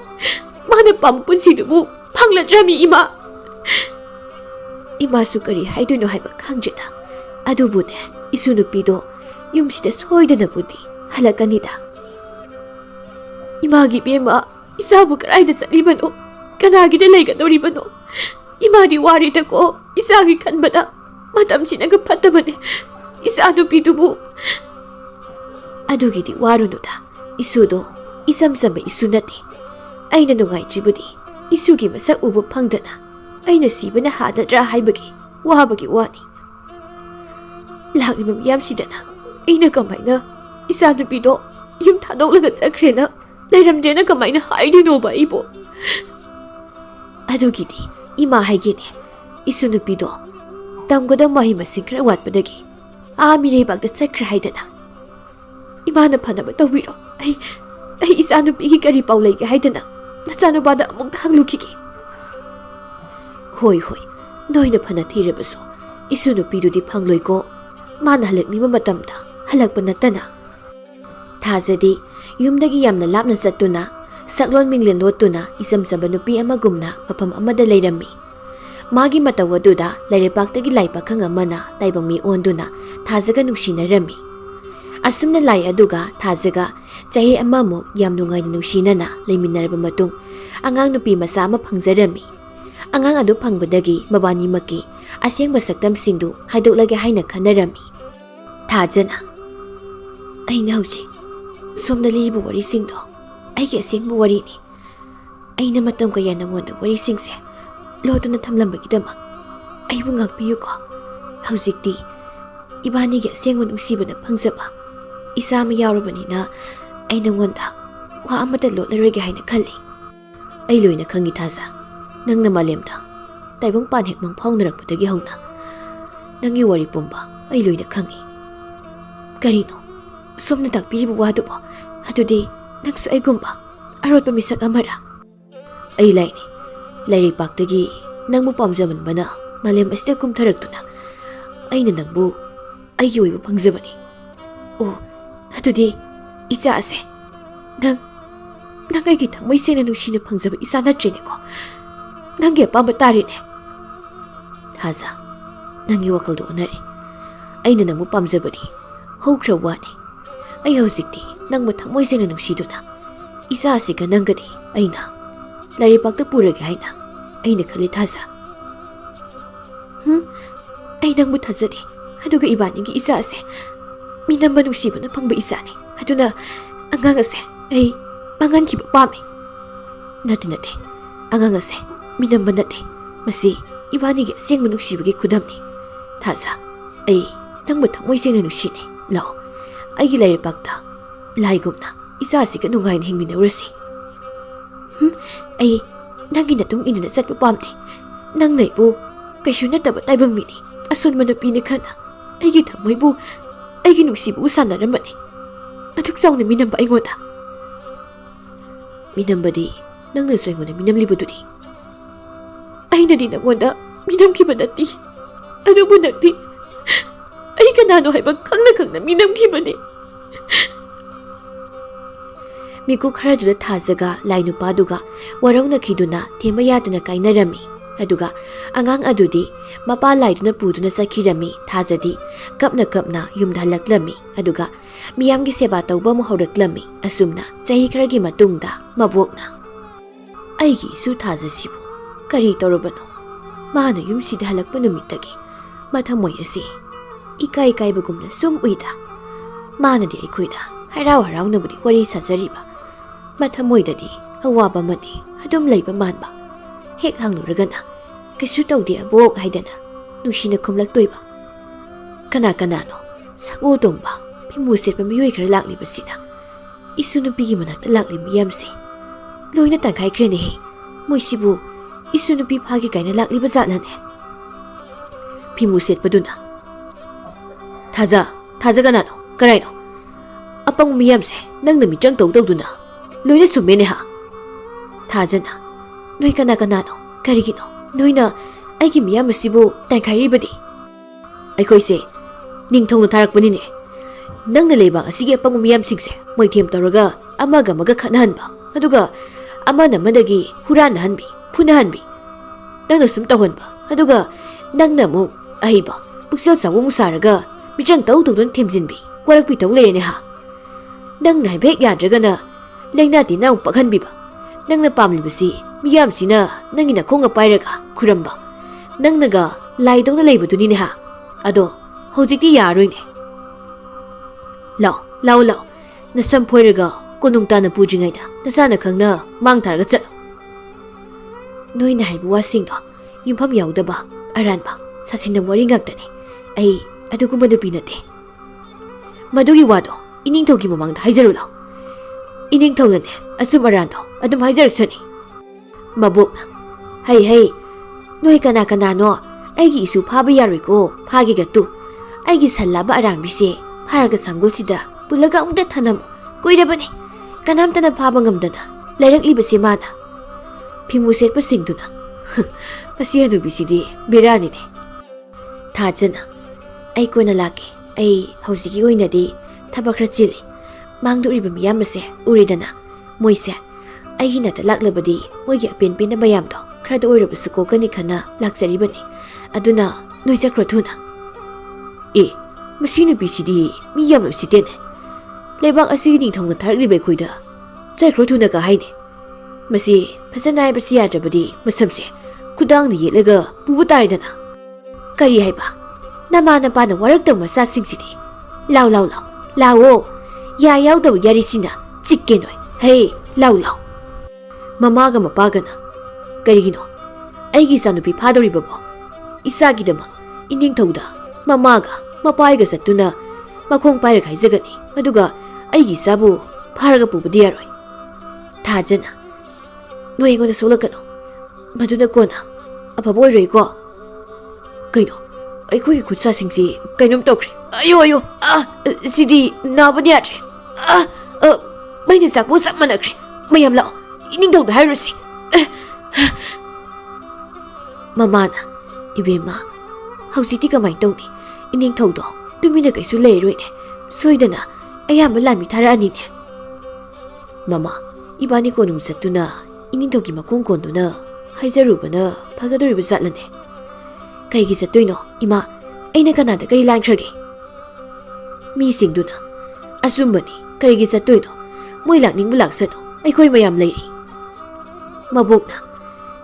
Mana Pam Punsidubu, Pangla Drami Ima. Ima Sukari Haiduno Haiba Kangjeta. Adubune, Isunu Pido, Yums the Soidana Budi, Halakanida. Imagi Bima, Isabu Kraida Salibano, Kanagi the Lega Doribano, Imadi Wari Tako, Isagi Kanbada, Madam Sinaga Patabane, Isadu Pitubu Adugidi Warunuda, Isudo, Isamsame Isunati, Aina Nungai Jibudi, Isugi Masa Ubu Pangdana, Aina Sibana Hada Dra Haibagi, Wahabagi Wani Lagrimam Yamsidana, Aina Kamaina, Isadu Pido, Yum Tado Lagazakrena. Leram Jena Kamaina hide no Baibo Adugidi, Ima Hagini, Isunupido, Tangoda Mahima Sinkra Wat Badagi, Amire Bag the Sacre Haidana Imana Panabata, I Isanu Piki Karipau Lake Haidana, the son of Bada among Hanglukiki. Hoi hoi, no in a Panatirabaso, Isunupido di Pangloigo, Mana Halak Nima Matamta, Halak Panatana Tazadi. Yumdagi yamna lapna satuna, saklon minglin lotuna, isam sabanupi amagumna, papam amada layrami. Magi matawaduda, layripagtagi laypakang amana, taybang mi onduna, tazaga nushina rami. Asum na lay aduga, tazaga, jahe amamu, yamnungay na nushina na, layminaraba matung, angang nupi masama pangzarami. Angang adu pangbadagi, mabani maki, asyang basaktam sindu, haidok hay na kanarami. Tajana. Ay nausi. Somna libu wari singdo, ay asing mo wari ni. Ay namatang kaya nangonda wari singse, loto na tamlambagidamak, ay bungag piyo ko. Hauzikdi, ibani asing mo nusiba na pangsaba, isama yaurabani na, ay nangonda, wa amata lot na regahay na kali. Ay loy na kangitaza, nang namalimda, taybang panhik mang pang narakpadagi na. Nang iwari pumba, ay loy na kangi. Karino, Somna Takpiribu Wadubo, Atudi, Naksu Egumba, ꯑꯔꯣꯠꯄ ꯃꯤꯁꯛ ꯑꯃꯔ? ꯑꯩ ꯂꯥꯏꯅꯤ. ꯂꯩꯔꯩꯄꯥꯛꯇꯒꯤ ꯅꯪꯕꯨ ꯄꯥꯝꯖꯃꯟꯕꯅ ꯃꯥꯂꯦꯝ ꯑꯁꯤꯗ ꯀꯨꯝꯊꯔꯛꯇꯨꯅ ꯑꯩꯅ ꯅꯪꯕꯨ ꯑꯩꯒꯤ ꯑꯣꯏꯕ ꯐꯪꯖꯕꯅꯤ. ꯑꯣ, ꯑꯗꯨꯗꯤ ꯏꯆꯥ ꯑꯁꯦ ꯅꯪ ꯑꯩꯒꯤ ꯊꯃꯣꯏ ꯁꯦꯡꯅ ꯅꯨꯡꯁꯤꯅ ꯐꯪꯖꯕ ꯏꯆꯥ ꯅꯠꯇ꯭ꯔꯦꯅꯦꯀꯣ. ꯅꯪꯒꯤ ꯑꯄꯥꯝꯕ ꯇꯥꯔꯦꯅꯦ. ꯊꯥꯖ, ꯅꯪꯒꯤ ꯋꯥꯈꯜꯗꯣ ꯑꯣꯟꯅꯔꯦ. ꯑꯩꯅ ꯅꯪꯕꯨ ꯄꯥꯝꯖꯕꯗꯤ ꯍꯧꯈ꯭ꯔ ꯋꯥꯅꯤ. ꯑꯩ ꯍꯧꯖꯤꯛꯇꯤ ꯅꯪꯕꯨ ꯊꯃꯣꯏ ꯁꯦꯡꯅ ꯅꯨꯡꯁꯤꯗꯨꯅ ꯏꯆꯥ ꯑꯁꯤꯒ ꯅꯪꯒꯗꯤ ꯑꯩꯅ ꯂꯩꯔꯩꯄꯥꯛꯇ ꯄꯨꯔꯒꯦ ꯍꯥꯏꯅ ꯑꯩꯅ ꯈꯜꯂꯤ ꯊꯥꯖ. ꯑꯩ ꯅꯪꯕꯨ ꯊꯥꯖꯗꯦ. ꯑꯗꯨꯒ ꯏꯕꯥꯅꯤꯒꯤ ꯏꯆꯥ ꯑꯁꯦ ꯃꯤꯅꯝꯕ ꯅꯨꯡꯁꯤꯕꯅ ꯐꯪꯕ ꯏꯆꯥꯅꯤ. ꯑꯗꯨꯅ ꯑꯉꯥꯡ ꯑꯁꯦ ꯑꯩ ꯃꯥꯡꯍꯟꯈꯤꯕ ꯄꯥꯝꯃꯤ. ꯅꯠꯇꯦ. ꯑꯉꯥꯡ ꯑꯁꯦ ꯃꯤꯅꯝꯕ ꯅꯠꯇꯦ. ꯃꯁꯤ ꯏꯕꯥꯅꯤꯒꯤ ꯑꯁꯦꯡꯕ ꯅꯨꯡꯁꯤꯕꯒꯤ ꯈꯨꯗꯝꯅꯤ. ꯊꯥꯖ, ꯑꯩ ꯅꯪꯕꯨ ꯊꯃꯣꯏ ꯁꯦꯡꯅ ꯅꯨꯡꯁꯤꯅꯦ. ꯂꯥꯛꯑꯣ, ꯑꯩꯒꯤ ꯂꯩꯔꯩꯄꯥꯛꯇ ꯂꯥꯏꯒꯨꯝꯅ ꯏꯆꯥ ꯑꯁꯤꯒ ꯅꯨꯡꯉꯥꯏꯅ ꯍꯤꯡꯃꯤꯟꯅꯔꯨꯔꯁꯤ. ꯑꯩ ꯅꯪꯒꯤ ꯃꯇꯨꯡ ꯏꯟꯗꯨꯅ ꯆꯠꯄ ꯄꯥꯝꯗꯦ. ꯅꯪꯅ ꯑꯩꯕꯨ ꯀꯩꯁꯨ ꯅꯠꯇꯕ ꯇꯥꯏꯕꯪ ꯃꯤꯅꯤ, ꯑꯁꯣꯟꯕ ꯅꯨꯄꯤꯅꯤ ꯈꯟꯅ ꯑꯩꯒꯤ ꯊꯃꯣꯏꯕꯨ, ꯑꯩꯒꯤ ꯅꯨꯡꯁꯤꯕꯨ ꯁꯥꯟꯅꯔꯝꯕꯅꯤ. ꯑꯗꯨꯛ ꯆꯥꯎꯅ ꯃꯤꯅꯝꯕ ꯑꯩꯉꯣꯟꯗ. ꯃꯤꯅꯝꯕꯗꯤ ꯅꯪꯅꯁꯨ ꯑꯩꯉꯣꯟꯗ ꯃꯤꯅꯝꯂꯤꯕꯗꯨꯗꯤ. ꯑꯩꯅꯗꯤ ꯅꯪꯉꯣꯟꯗ ꯃꯤꯅꯝꯈꯤꯕ ꯅꯠꯇꯦ. ꯑꯗꯨꯕꯨ ꯅꯪꯗꯤ ꯑꯩ ꯀꯅꯥꯅꯣ ꯍꯥꯏꯕ ꯈꯪꯅ ꯃꯤꯅꯝꯈꯤꯕꯅꯤ. ꯃꯤꯀꯨꯞ ꯈꯔꯗꯨꯗ ꯊꯥꯖꯒ ꯂꯥꯏ ꯅꯨꯄꯥꯗꯨꯒ ꯋꯥꯔꯧꯅꯈꯤꯗꯨꯅ ꯊꯦꯝꯕ ꯌꯥꯗꯅ ꯀꯥꯏꯅꯔꯝꯃꯤ. ꯑꯗꯨꯒ ꯑꯉꯥꯡ ꯑꯗꯨꯗꯤ ꯃꯄꯥ ꯂꯥꯏꯗꯨꯅ ꯄꯨꯗꯨꯅ ꯆꯠꯈꯤꯔꯝꯃꯤ. ꯊꯥꯖꯗꯤ ꯀꯞꯅ ꯌꯨꯝꯗ ꯍꯜꯂꯛꯂꯝꯃꯤ. ꯑꯗꯨꯒ ꯃꯤꯌꯥꯝꯒꯤ ꯁꯦꯕꯥ ꯇꯧꯕ ꯑꯃꯨꯛ ꯍꯧꯔꯛꯂꯝꯃꯤ. ꯑꯁꯨꯝꯅ ꯆꯍꯤ ꯈꯔꯒꯤ ꯃꯇꯨꯡꯗ ꯃꯕꯣꯛꯅ ꯑꯩꯒꯤ ꯏꯁꯨ ꯊꯥꯖꯁꯤꯕꯨ ꯀꯔꯤ ꯇꯧꯔꯕꯅꯣ? ꯃꯥꯅ ꯌꯨꯝꯁꯤꯗ ꯍꯜꯂꯛꯄ ꯅꯨꯃꯤꯠꯇꯒꯤ ꯃꯊꯃꯣꯏ ꯑꯁꯤ ꯏꯀꯥꯏꯕꯒꯨꯝꯅ ꯁꯨꯝ ꯎꯏꯗ. ꯃꯥꯅꯗꯤ ꯑꯩꯈꯣꯏꯗ ꯍꯔꯥꯎꯅꯕꯨꯗꯤ ꯋꯥꯔꯤ ꯁꯥꯖꯔꯤꯕ, ꯃꯊꯃꯣꯏꯗꯗꯤ ꯑꯋꯥꯕ ꯑꯃꯗꯤ ꯑꯗꯨꯝ ꯂꯩꯕ ꯃꯥꯟꯕ. ꯍꯦꯛ ꯍꯪꯂꯨꯔꯒꯅ ꯀꯩꯁꯨ ꯇꯧꯗꯦ ꯑꯕꯣꯛ ꯍꯥꯏꯗꯅ ꯅꯨꯡꯁꯤꯅ ꯈꯨꯝꯂꯛꯇꯣꯏꯕ. ꯀꯅꯥꯅꯣ ꯁꯒꯣꯜ ꯇꯣꯡꯕ ꯐꯤꯃꯨ ꯁꯦꯠꯄ ꯃꯤꯑꯣꯏ ꯈꯔ ꯂꯥꯛꯂꯤꯕꯁꯤꯅ? ꯏꯁꯨ ꯅꯨꯄꯤꯒꯤ ꯃꯅꯥꯛꯇ ꯂꯥꯛꯂꯤꯕ ꯃꯤꯌꯥꯝꯁꯦ ꯂꯣꯏꯅ ꯇꯪꯈꯥꯏꯈ꯭ꯔꯦꯅꯦꯍꯦ. ꯃꯣꯏꯁꯤꯕꯨ ꯏꯁꯨ ꯅꯨꯄꯤ ꯐꯥꯒꯦ ꯀꯥꯏꯅ ꯂꯥꯛꯂꯤꯕ ꯖꯥꯠꯂꯅꯦ? ꯐꯤꯃꯨ ꯁꯦꯠꯄꯗꯨꯅ ꯊꯥꯖ ꯀꯅꯥꯅꯣ? ꯀꯔꯥꯏꯅꯣ? ꯑꯄꯪꯕ ꯃꯤꯌꯥꯝꯁꯦ ꯅꯪꯅ ꯃꯤꯇ꯭ꯔꯪ ꯇꯧꯗꯧꯗꯨꯅ ꯂꯣꯏꯅ ꯆꯨꯝꯃꯦꯅꯦ ꯍꯥ? ꯊꯥꯖꯅ, ꯅꯣꯏ ꯀꯅꯥꯅꯣ? ꯀꯔꯤꯒꯤꯅꯣ ꯅꯣꯏꯅ ꯑꯩꯒꯤ ꯃꯤꯌꯥꯝ ꯑꯁꯤꯕꯨ ꯇꯪꯈꯥꯏꯔꯤꯕꯗꯤ? ꯑꯩꯈꯣꯏꯁꯦ ꯅꯤꯡꯊꯧꯅ ꯊꯥꯔꯛꯄꯅꯤꯅꯦ. ꯅꯪꯅ ꯂꯩꯕꯥꯛ ꯑꯁꯤꯒꯤ ꯑꯄꯪꯕ ꯃꯤꯌꯥꯝꯁꯤꯡꯁꯦ ꯃꯣꯏꯊꯦꯝ ꯇꯧꯔꯒ ꯑꯃꯒ ꯈꯠꯅꯍꯟꯕ, ꯑꯗꯨꯒ ꯑꯃꯅ ꯑꯃꯗꯒꯤ ꯍꯨꯔꯥꯟꯅꯍꯟꯕꯤ, ꯐꯨꯅꯍꯟꯕꯤ. ꯅꯪꯅ ꯁꯨꯝ ꯇꯧꯍꯟꯕ, ꯑꯗꯨꯒ ꯅꯪꯅ ꯑꯃꯨꯛ ꯑꯍꯩꯕ ꯄꯨꯛꯆꯦꯜ ꯆꯥꯎꯕ ꯑꯃꯨꯛ ꯁꯥꯔꯒ ꯃꯤꯇ꯭ꯔꯪ ꯇꯧꯗꯨꯅ ꯊꯦꯝꯖꯤꯟꯕꯤ, ꯋꯥꯔꯛꯄꯤ ꯇꯧ ꯂꯩꯔꯦꯅꯦ ꯍꯥ? ꯅꯪꯅ ꯍꯥꯏꯕ ꯍꯦꯛ ꯌꯥꯗ꯭ꯔꯒꯅ ꯂꯩꯅꯥ ꯇꯤꯟꯅ ꯑꯃꯨꯛ ꯄꯛꯍꯟꯕꯤꯕ. ꯅꯪꯅ ꯄꯥꯝꯂꯤꯕꯁꯤ ꯃꯤꯌꯥꯝꯁꯤꯅ ꯅꯪꯒꯤ ꯅꯈꯣꯡꯒ ꯄꯥꯏꯔꯒ ꯈꯨꯔꯝꯕ, ꯅꯪꯅꯒ ꯂꯥꯏꯗꯧꯅ ꯂꯩꯕꯗꯨꯅꯤꯅꯦ ꯍꯥ? ꯑꯗꯣ ꯍꯧꯖꯤꯛꯇꯤ ꯌꯥꯔꯣꯏꯅꯦ. ꯂꯥꯛꯑꯣ, ꯅꯁꯝ ꯐꯣꯏꯔꯒ ꯀꯣꯅꯨꯡ ꯇꯥꯅ ꯄꯨꯗ꯭ꯔꯤꯉꯩꯗ ꯅꯁꯥꯅ ꯈꯪꯅ ꯃꯥꯡ ꯊꯥꯔꯒ ꯆꯠꯂꯣ. ꯅꯣꯏꯅ ꯍꯥꯏꯕ ꯋꯥꯁꯤꯡꯗꯣ ꯌꯨꯝꯐꯝ ꯌꯥꯎꯗꯕ ꯑꯔꯥꯟꯕ ꯁꯥꯁꯤꯟꯅꯕ ꯋꯥꯔꯤ ꯉꯥꯛꯇꯅꯤ. ꯑꯩ ꯑꯗꯨꯒꯨꯝꯕ ꯅꯨꯄꯤ ꯅꯠꯇꯦ. ꯃꯗꯨꯒꯤ ꯋꯥꯗꯣ ꯏꯅꯤꯡꯊꯧꯒꯤ ꯃꯃꯥꯡꯗ ꯍꯥꯏꯖꯔꯨ ꯂꯥꯎ. ꯏꯅꯤꯡꯊꯧꯅꯅꯦ ꯑꯆꯨꯝ ꯑꯔꯥꯟꯗꯣ ꯑꯗꯨꯝ ꯍꯥꯏꯖꯔꯛꯁꯅꯤ. ꯃꯕꯣꯛꯅ ꯍꯩ ꯅꯣꯏ ꯀꯅꯥꯅꯣ? ꯑꯩꯒꯤ ꯏꯁꯨ ꯐꯥꯕ ꯌꯥꯔꯣꯏꯀꯣ, ꯐꯥꯒꯦꯒ ꯇꯨ. ꯑꯩꯒꯤ ꯁꯟ ꯂꯥꯕ ꯑꯔꯥꯡꯕꯤꯁꯦ ꯐꯥꯔꯒ ꯁꯪꯒꯣꯜꯁꯤꯗ ꯄꯨꯜꯂꯒ ꯑꯃꯨꯛꯇ ꯊꯅꯝꯃꯨ. ꯀꯨꯏꯔꯕꯅꯤ ꯀꯅꯥꯝꯇꯅ ꯐꯥꯕ ꯉꯝꯗꯅ ꯂꯩꯔꯛꯂꯤꯕꯁꯦ ꯃꯥꯅ. ꯐꯤꯃꯨ ꯁꯦꯠꯄꯁꯤꯡꯗꯨꯅ ꯃꯁꯤ ꯍꯅꯨꯕꯤꯁꯤꯗꯤ ꯕꯦꯔꯥꯅꯤꯅꯦ. ꯊꯥꯖꯅ, ꯑꯩ ꯀꯣꯟꯅ ꯂꯥꯛꯀꯦ. ꯑꯩ ꯍꯧꯖꯤꯛꯀꯤ ꯑꯣꯏꯅꯗꯤ ꯊꯕꯛ ꯈꯔ ꯆꯤꯜꯂꯤ. ꯃꯥꯡꯗ ꯎꯔꯤꯕ ꯃꯤꯌꯥꯝ ꯑꯁꯦ ꯎꯔꯤꯗꯅ, ꯃꯣꯏꯁꯦ ꯑꯩꯒꯤ ꯅꯥꯛꯇ ꯂꯥꯛꯂꯕꯗꯤ ꯃꯣꯏꯒꯤ ꯑꯄꯦꯟ ꯄꯦꯟꯗ ꯃꯌꯥꯝꯗꯣ ꯈꯔꯗ ꯑꯣꯏꯔꯕꯁꯨ ꯀꯣꯛꯀꯅꯤ ꯈꯟꯅ ꯂꯥꯛꯆꯔꯤꯕꯅꯤ. ꯑꯗꯨꯅ ꯅꯣꯏ ꯆꯠꯈ꯭ꯔꯣ ꯊꯨꯅ. ꯃꯁꯤ ꯅꯨꯄꯤꯁꯤꯗꯤ ꯃꯤ ꯌꯥꯝꯅ ꯎꯁꯤꯠꯇꯦꯅꯦ. ꯂꯩꯕꯥꯛ ꯑꯁꯤꯒꯤ ꯅꯤꯡꯊꯧꯅ ꯊꯥꯔꯛꯂꯤꯕ ꯑꯩꯈꯣꯏꯗ ꯆꯠꯈ꯭ꯔꯣ ꯊꯨꯅ ꯀ ꯍꯥꯏꯅꯦ. ꯃꯁꯤ ꯐꯖꯅ ꯍꯥꯏꯕꯁꯤ ꯌꯥꯗ꯭ꯔꯕꯗꯤ ꯃꯁꯝꯁꯦ ꯈꯨꯗꯥꯡꯗ ꯌꯦꯠꯂꯒ ꯄꯨꯕ ꯇꯥꯔꯦꯗꯅ. ꯀꯔꯤ ꯍꯥꯏꯕ? ꯅꯃꯥ ꯅꯄꯥꯅ ꯋꯥꯔꯛꯇꯕ ꯃꯆꯥꯁꯤꯡꯁꯤꯗꯤ ꯂꯥꯎꯑꯣ. ꯌꯥ ꯌꯥꯎꯗꯕ ꯌꯥꯔꯤꯁꯤꯅ ꯆꯤꯛꯀꯦ ꯅꯣꯏ. ꯍꯩ ꯂꯥꯎ. ꯃꯃꯥꯒ ꯃꯄꯥꯒꯅ ꯀꯔꯤꯒꯤꯅꯣ ꯑꯩꯒꯤ ꯏꯆꯥꯅꯨꯄꯤ ꯐꯥꯗꯧꯔꯤꯕꯕꯣ? ꯏꯆꯥꯒꯤꯗꯃꯛ ꯏꯅꯤꯡꯊꯧꯗ ꯃꯃꯥꯒ ꯃꯄꯥꯒ ꯆꯠꯇꯨꯅ ꯃꯈꯣꯡ ꯄꯥꯏꯔꯒ ꯍꯥꯏꯖꯒꯅꯤ. ꯑꯗꯨꯒ ꯑꯩꯒꯤ ꯏꯆꯥꯕꯨ ꯐꯥꯔꯒ ꯄꯨꯕꯗꯤ ꯌꯥꯔꯣꯏ. ꯊꯥꯖꯅ, ꯅꯣꯏ ꯑꯩꯉꯣꯟꯗ ꯁꯣꯛꯂꯛꯀꯅꯨ. ꯃꯗꯨꯅ ꯀꯣꯟꯅ ꯑꯐꯕ ꯑꯣꯏꯔꯣꯏꯀꯣ. ꯀꯩꯅꯣ ꯑꯩꯈꯣꯏꯒꯤ ꯈꯨꯠꯁꯥꯁꯤꯡꯁꯤ ꯀꯩꯅꯣꯝ ꯇꯧꯈ꯭ꯔꯦ. ꯑꯌꯣ ꯁꯤꯗꯤ ꯅꯥꯕꯅ ꯌꯥꯗ꯭ꯔꯦ. ꯃꯩꯅ ꯆꯥꯛꯄ ꯆꯞ ꯃꯥꯟꯅꯈ꯭ꯔꯦ. ꯃꯌꯥꯝ ꯂꯥꯛꯑꯣ ꯏꯅꯤꯡꯊꯧꯗ ꯍꯥꯏꯔꯨꯁꯤ ꯃꯃꯥꯅ ꯏꯕꯦꯝꯃ ꯍꯧꯖꯤꯛꯇꯤ ꯀꯃꯥꯏꯅ ꯇꯧꯅꯤ ꯏꯅꯤꯡꯊꯧꯗꯣ ꯇꯨꯃꯤꯟꯅ ꯀꯩꯁꯨ ꯂꯩꯔꯣꯏꯅꯦ ꯁꯣꯏꯗꯅ ꯑꯌꯥꯝꯕ ꯂꯥꯟꯃꯤ ꯊꯥꯔꯛꯑꯅꯤꯅꯦ ꯃꯃꯥ ꯏꯕꯥꯅꯤ ꯀꯣꯅꯨꯡ ꯆꯠꯇꯨꯅ ꯏꯅꯤꯡꯊꯧꯒꯤ ꯃꯈꯣꯡ ꯀꯣꯟꯗꯨꯅ ꯍꯥꯏꯖꯔꯨꯕꯅ ꯐꯒꯗꯧꯔꯤꯕ ꯖꯥꯠꯂꯅꯦ ꯀꯩꯒꯤ ꯆꯠꯇꯣꯏꯅꯣ ꯏꯃꯥ ꯑꯩꯅ ꯀꯅꯥꯗ ꯀꯔꯤ ꯂꯥꯟꯈ꯭ꯔꯒꯦ ꯃꯤꯁꯤꯡꯗꯨꯅ ꯑꯆꯨꯝꯕꯅꯤ ꯀꯔꯤꯒꯤ ꯆꯠꯇꯣꯏꯅꯣ ꯃꯣꯏ ꯂꯥꯛꯅꯤꯡꯕ ꯂꯥꯛꯁꯅꯨ ꯑꯩꯈꯣꯏ ꯃꯌꯥꯝ ꯂꯩꯔꯤ ꯃꯕꯣꯛꯅ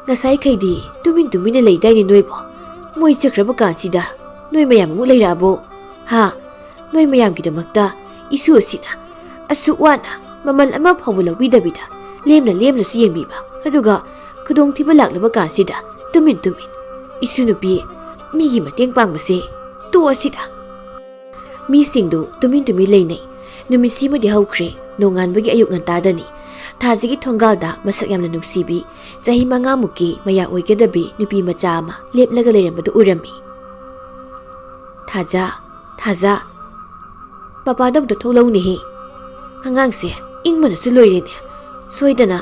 ꯉꯁꯥꯏꯈꯩꯗꯤ ꯇꯨꯃꯤꯟꯅ ꯂꯩꯗꯥꯏꯅꯦ ꯅꯣꯏꯕꯣ ꯃꯣꯏ ꯆꯠꯈ꯭ꯔꯕ ꯀꯥꯟꯁꯤꯗ ꯅꯣꯏ ꯃꯌꯥꯝ ꯑꯃꯨꯛ ꯂꯩꯔꯛꯑꯕꯣ ꯍꯥ ꯅꯣꯏ ꯃꯌꯥꯝꯒꯤꯗꯃꯛꯇ ꯏꯁꯨ ꯑꯁꯤꯅ ꯑꯁꯨꯛ ꯋꯥꯅ ꯃꯃꯜ ꯑꯃ ꯐꯥꯎꯕ ꯂꯧꯕꯤꯗꯕꯤꯗ ꯂꯦꯝꯅꯁꯨ ꯌꯦꯡꯕꯤꯕ ꯑꯗꯨꯒ ꯈꯨꯗꯣꯡꯊꯤꯕ ꯂꯥꯛꯂꯕ ꯀꯥꯟꯁꯤꯗ ꯇꯨꯃꯤꯟ ꯏꯁꯨ ꯅꯨꯄꯤ ꯃꯤꯒꯤ ꯃꯇꯦꯡ ꯄꯥꯡꯕꯁꯦ ꯇꯣꯛꯑꯁꯤꯗ ꯃꯤꯁꯤꯡꯗꯨ ꯇꯨꯃꯤꯟ ꯂꯩꯅꯩ ꯅꯨꯃꯤꯠꯁꯤꯃꯗꯤ ꯍꯧꯈ꯭ꯔꯦ ꯅꯣꯡꯉꯥꯟꯕꯒꯤ ꯑꯌꯨꯛ ꯉꯟꯇꯥꯗꯅꯤ ꯊꯥꯖꯒꯤ ꯊꯣꯡꯒꯥꯜꯗ ꯃꯁꯛ ꯌꯥꯝꯅ ꯅꯨꯡꯁꯤꯕꯤ ꯆꯍꯤ 5ꯃꯨꯛꯀꯤ ꯃꯌꯥ ꯑꯣꯏꯒꯗꯕꯤ ꯅꯨꯄꯤ ꯃꯆꯥ ꯑꯃ ꯂꯦꯞꯂꯒ ꯂꯩꯔꯝꯕꯗꯨ ꯎꯔꯝꯃꯤ ꯊꯥꯖ ꯄꯄꯥꯗ ꯑꯝꯇ ꯊꯣꯛꯂꯧꯅꯦꯍꯦ ꯑꯉꯥꯡꯁꯦ ꯏꯪꯕꯅꯁꯨ ꯂꯣꯏꯔꯦꯅꯦ ꯁꯣꯏꯗꯅ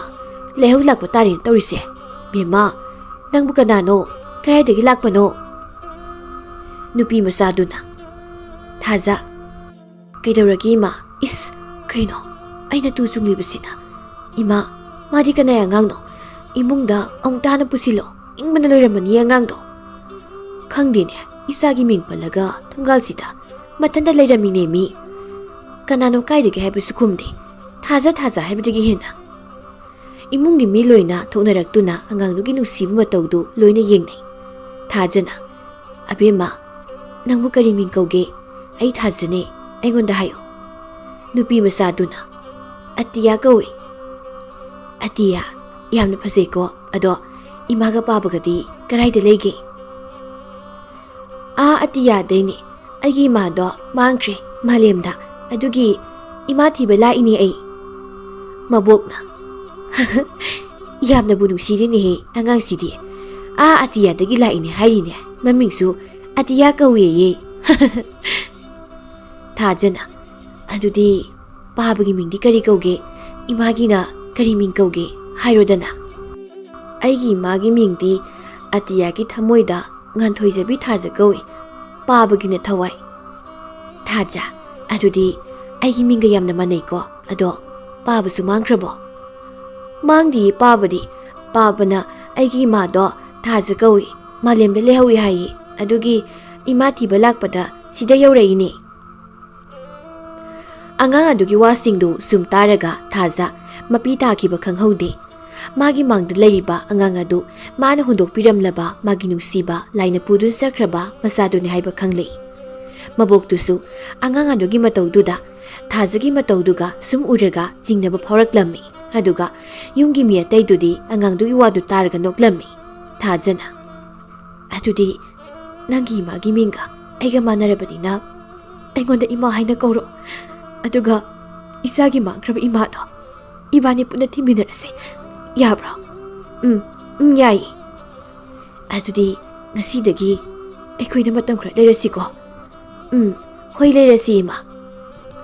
ꯂꯩꯍꯧ ꯂꯥꯛꯄ ꯇꯥꯔꯦꯅ ꯇꯧꯔꯤꯁꯦ ꯕꯦꯝꯃ ꯅꯪꯕꯨ ꯀꯅꯥꯅꯣ ꯀꯗꯥꯏꯗꯒꯤ ꯂꯥꯛꯄꯅꯣ ꯅꯨꯄꯤ ꯃꯆꯥꯗꯨꯅ ꯊꯥꯖ ꯀꯩꯗꯧꯔꯒꯦ ꯏꯃꯥ ꯏꯁ ꯀꯩꯅꯣ ꯑꯩꯅ ꯇꯨ ꯆꯨꯡꯂꯤꯕꯁꯤꯅ ꯏꯃꯥ ꯃꯥꯗꯤ ꯀꯅꯥꯏ ꯑꯉꯥꯡꯅꯣ ꯏꯃꯨꯡꯗ ꯑꯃꯨꯛꯇ ꯍꯥꯟꯅ ꯄꯨꯁꯤꯜꯂꯣ ꯏꯪꯕꯅ ꯂꯣꯏꯔꯝꯃꯅꯤ ꯑꯉꯥꯡꯗꯣ ꯈꯪꯗꯦꯅꯦ ꯏꯆꯥꯒꯤ ꯃꯤꯡ ꯄꯜꯂꯒ ꯊꯣꯡꯒꯥꯜꯁꯤꯗ ꯃꯊꯟꯇ ꯂꯩꯔꯝꯃꯤꯅꯦ ꯃꯤ ꯀꯅꯥꯅꯣ ꯀꯥꯏꯗꯒꯤ ꯍꯥꯏꯕꯁꯨ ꯈꯨꯝꯗꯦ ꯊꯥꯖ ꯍꯥꯏꯕꯗꯒꯤ ꯍꯦꯟꯅ ꯏꯃꯨꯡꯒꯤ ꯃꯤ ꯂꯣꯏꯅ ꯊꯣꯛꯅꯔꯛꯇꯨꯅ ꯑꯉꯥꯡꯗꯨꯒꯤ ꯅꯨꯡꯁꯤꯕ ꯃꯇꯧꯗꯨ ꯂꯣꯏꯅ ꯌꯦꯡꯅꯩ ꯊꯥꯖꯅ ꯑꯕꯦꯝꯃ ꯅꯪꯕꯨ ꯀꯔꯤ ꯃꯤꯡ ꯀꯧꯒꯦ ꯑꯩ ꯊꯥꯖꯅꯦ ꯑꯩꯉꯣꯟꯗ ꯍꯥꯏꯌꯣ ꯅꯨꯄꯤ ꯃꯆꯥꯗꯨꯅ ꯑꯇꯤꯌꯥ ꯀꯧꯏ ꯑꯇꯤꯌꯥ ꯌꯥꯝꯅ ꯐꯖꯩꯀꯣ ꯑꯗꯣ ꯏꯃꯥꯒ ꯄꯥꯕꯒꯗꯤ ꯀꯗꯥꯏꯗ ꯂꯩꯒꯦ ꯑꯇꯤꯌꯥꯗꯩꯅꯦ ꯑꯩꯒꯤ ꯏꯃꯥꯗꯣ ꯃꯥꯡꯈ꯭ꯔꯦ ꯃꯥꯂꯦꯝꯗ ꯑꯗꯨꯒꯤ ꯏꯃꯥ ꯊꯤꯕ ꯂꯥꯛꯏꯅꯦ ꯑꯩ ꯃꯕꯣꯛꯅ ꯌꯥꯝꯅꯕꯨ ꯅꯨꯡꯁꯤꯔꯤꯅꯦꯍꯦ ꯑꯉꯥꯡꯁꯤꯗꯤ ꯑꯇꯤꯌꯥꯗꯒꯤ ꯂꯥꯛꯏꯅꯦ ꯍꯥꯏꯔꯤꯅꯦ ꯃꯃꯤꯡꯁꯨ ꯑꯇꯤꯌꯥ ꯀꯧꯋꯦꯌꯦ ꯊꯥꯖꯅ ꯑꯗꯨꯗꯤ ꯄꯥꯕꯒꯤ ꯃꯤꯡꯗꯤ ꯀꯔꯤ ꯀꯧꯒꯦ ꯏꯃꯥꯒꯤꯅ ꯀꯔꯤ ꯃꯤꯡ ꯀꯧꯒꯦ ꯍꯥꯏꯔꯣꯗꯅ ꯑꯩꯒꯤ ꯏꯃꯥꯒꯤ ꯃꯤꯡꯗꯤ ꯑꯇꯤꯌꯥꯒꯤ ꯊꯃꯣꯏꯗ ꯉꯥꯟꯊꯣꯏꯖꯕꯤ ꯊꯥꯖ ꯀꯧꯏ ꯄꯥꯕꯒꯤꯅ ꯊꯋꯥꯏ ꯊꯥꯖ ꯑꯗꯨꯗꯤ ꯑꯩꯒꯤ ꯃꯤꯡꯒ ꯌꯥꯝꯅ ꯃꯥꯟꯅꯩꯀꯣ ꯑꯗꯣ ꯄꯥꯕꯁꯨ ꯃꯥꯡꯈ꯭ꯔꯕꯣ ꯃꯥꯡꯗꯤꯌꯦ ꯄꯥꯕꯗꯤ ꯄꯥꯕꯅ ꯑꯩꯒꯤ ꯏꯃꯥꯗꯣ ꯊꯥꯖ ꯀꯧꯏ ꯃꯥꯂꯦꯝꯗ ꯂꯩꯍꯧꯏ ꯍꯥꯏꯌꯦ ꯑꯗꯨꯒꯤ ꯏꯃꯥ ꯊꯤꯕ ꯂꯥꯛꯄꯗ ꯁꯤꯗ ꯌꯧꯔꯛꯏꯅꯦ ꯑꯉꯥꯡ ꯑꯗꯨꯒꯤ ꯋꯥꯁꯤꯡꯗꯨ ꯁꯨꯝ ꯇꯥꯔꯒ ꯊꯥꯖ ꯃꯄꯤ ꯇꯥꯈꯤꯕ ꯈꯪꯍꯧꯗꯦ ꯃꯥꯒꯤ ꯃꯥꯡꯗ ꯂꯩꯔꯤꯕ ꯑꯉꯥꯡ ꯑꯗꯨ ꯃꯥꯅ ꯍꯨꯟꯗꯣꯛꯄꯤꯔꯝꯂꯕ ꯃꯥꯒꯤ ꯅꯨꯡꯁꯤꯕ ꯂꯥꯏꯅ ꯄꯨꯗꯨꯅ ꯆꯠꯈ꯭ꯔꯕ ꯃꯆꯥꯗꯨꯅꯤ ꯍꯥꯏꯕ ꯈꯪꯂꯛꯏ ꯃꯕꯣꯛꯇꯨꯁꯨ ꯑꯉꯥꯡ ꯑꯗꯨꯒꯤ ꯃꯇꯧꯗꯨꯗ ꯊꯥꯖꯒꯤ ꯃꯇꯧꯗꯨꯒ ꯁꯨꯝ ꯎꯔꯒ ꯆꯤꯡꯅꯕ ꯐꯥꯎꯔꯛꯂꯝꯃꯤ ꯑꯗꯨꯒ ꯌꯨꯝꯒꯤ ꯃꯤ ꯑꯇꯩꯗꯨꯗꯤ ꯑꯉꯥꯡꯗꯨꯒꯤ ꯋꯥꯗꯨ ꯇꯥꯔꯒ ꯅꯣꯛꯂꯝꯃꯤ ꯊꯥꯖꯅ ꯑꯗꯨꯗꯤ ꯅꯪꯒꯤ ꯏꯃꯥꯒꯤ ꯃꯤꯡꯒ ꯑꯩꯒ ꯃꯥꯟꯅꯔꯕꯅꯤꯅ ꯑꯩꯉꯣꯟꯗ ꯏꯃꯥ ꯍꯥꯏꯅ ꯀꯧꯔꯣ ꯑꯗꯨꯒ ꯏꯆꯥꯒꯤ ꯃꯥꯡꯈ꯭ꯔꯕ ꯏꯃꯥꯗꯣ ꯏꯕꯥꯅꯤ ꯄꯨꯟꯅ ꯊꯤꯃꯤꯟꯅꯔꯁꯦ ꯌꯥꯕ꯭ꯔꯣ ꯌꯥꯏꯌꯦ ꯑꯗꯨꯗꯤ ꯉꯁꯤꯗꯒꯤ ꯑꯩꯈꯣꯏꯅ ꯃꯇꯝ ꯈꯔ ꯂꯩꯔꯁꯤꯀꯣ ꯍꯣꯏ ꯂꯩꯔꯁꯤ ꯏꯃꯥ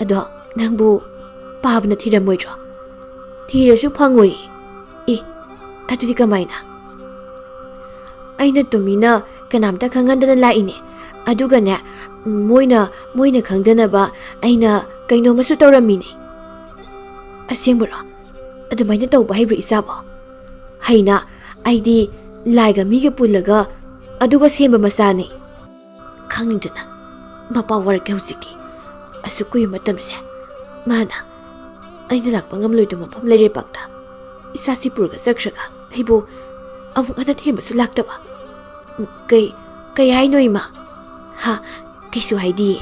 ꯑꯗꯣ ꯅꯪꯕꯨ ꯄꯥꯕꯅ ꯊꯤꯔꯝꯃꯣꯏꯗ꯭ꯔꯣ ꯊꯤꯔꯁꯨ ꯐꯪꯉꯣꯏ ꯑꯗꯨꯗꯤ ꯀꯃꯥꯏꯅ ꯑꯩꯅ ꯇꯨꯃꯤꯟꯅ ꯀꯅꯥꯝꯇ ꯈꯪꯍꯟꯗꯅ ꯂꯥꯛꯏꯅꯦ ꯑꯗꯨꯒꯅꯦ ꯃꯣꯏꯅ ꯈꯪꯗꯅꯕ ꯑꯩꯅ ꯀꯩꯅꯣꯃꯁꯨ ꯇꯧꯔꯝꯃꯤꯅꯦ ꯑꯁꯦꯡꯕꯔꯣ ꯑꯗꯨꯃꯥꯏꯅ ꯇꯧꯕ ꯍꯩꯕ꯭ꯔꯣ ꯏꯆꯥꯕꯣ ꯍꯩꯅ ꯑꯩꯗꯤ ꯂꯥꯏꯒ ꯃꯤꯒ ꯄꯨꯜꯂꯒ ꯑꯗꯨꯒ ꯁꯦꯝꯕ ꯃꯆꯥꯅꯤ ꯈꯪꯅꯤꯡꯗꯅ ꯃꯄꯥ ꯋꯥꯔꯛꯀꯦ ꯍꯧꯖꯤꯛꯀꯤ ꯑꯁꯨꯛ ꯀꯨꯏꯕ ꯃꯇꯝꯁꯦ ꯃꯥꯅ ꯑꯩꯅ ꯂꯥꯛꯄ ꯉꯝꯂꯣꯏꯗꯕ ꯃꯐꯝ ꯂꯩꯔꯦꯄꯥꯛꯇ ꯏꯆꯥꯁꯤ ꯄꯨꯔꯒ ꯆꯠꯈ꯭ꯔꯒ ꯑꯩꯕꯨ ꯑꯃꯨꯛ ꯍꯟꯅ ꯊꯦꯝꯕꯁꯨ ꯂꯥꯛꯇꯕ ꯀꯩ ꯍꯥꯏꯅꯣ ꯏꯃꯥ ꯀꯩꯁꯨ ꯍꯥꯏꯗꯤꯌꯦ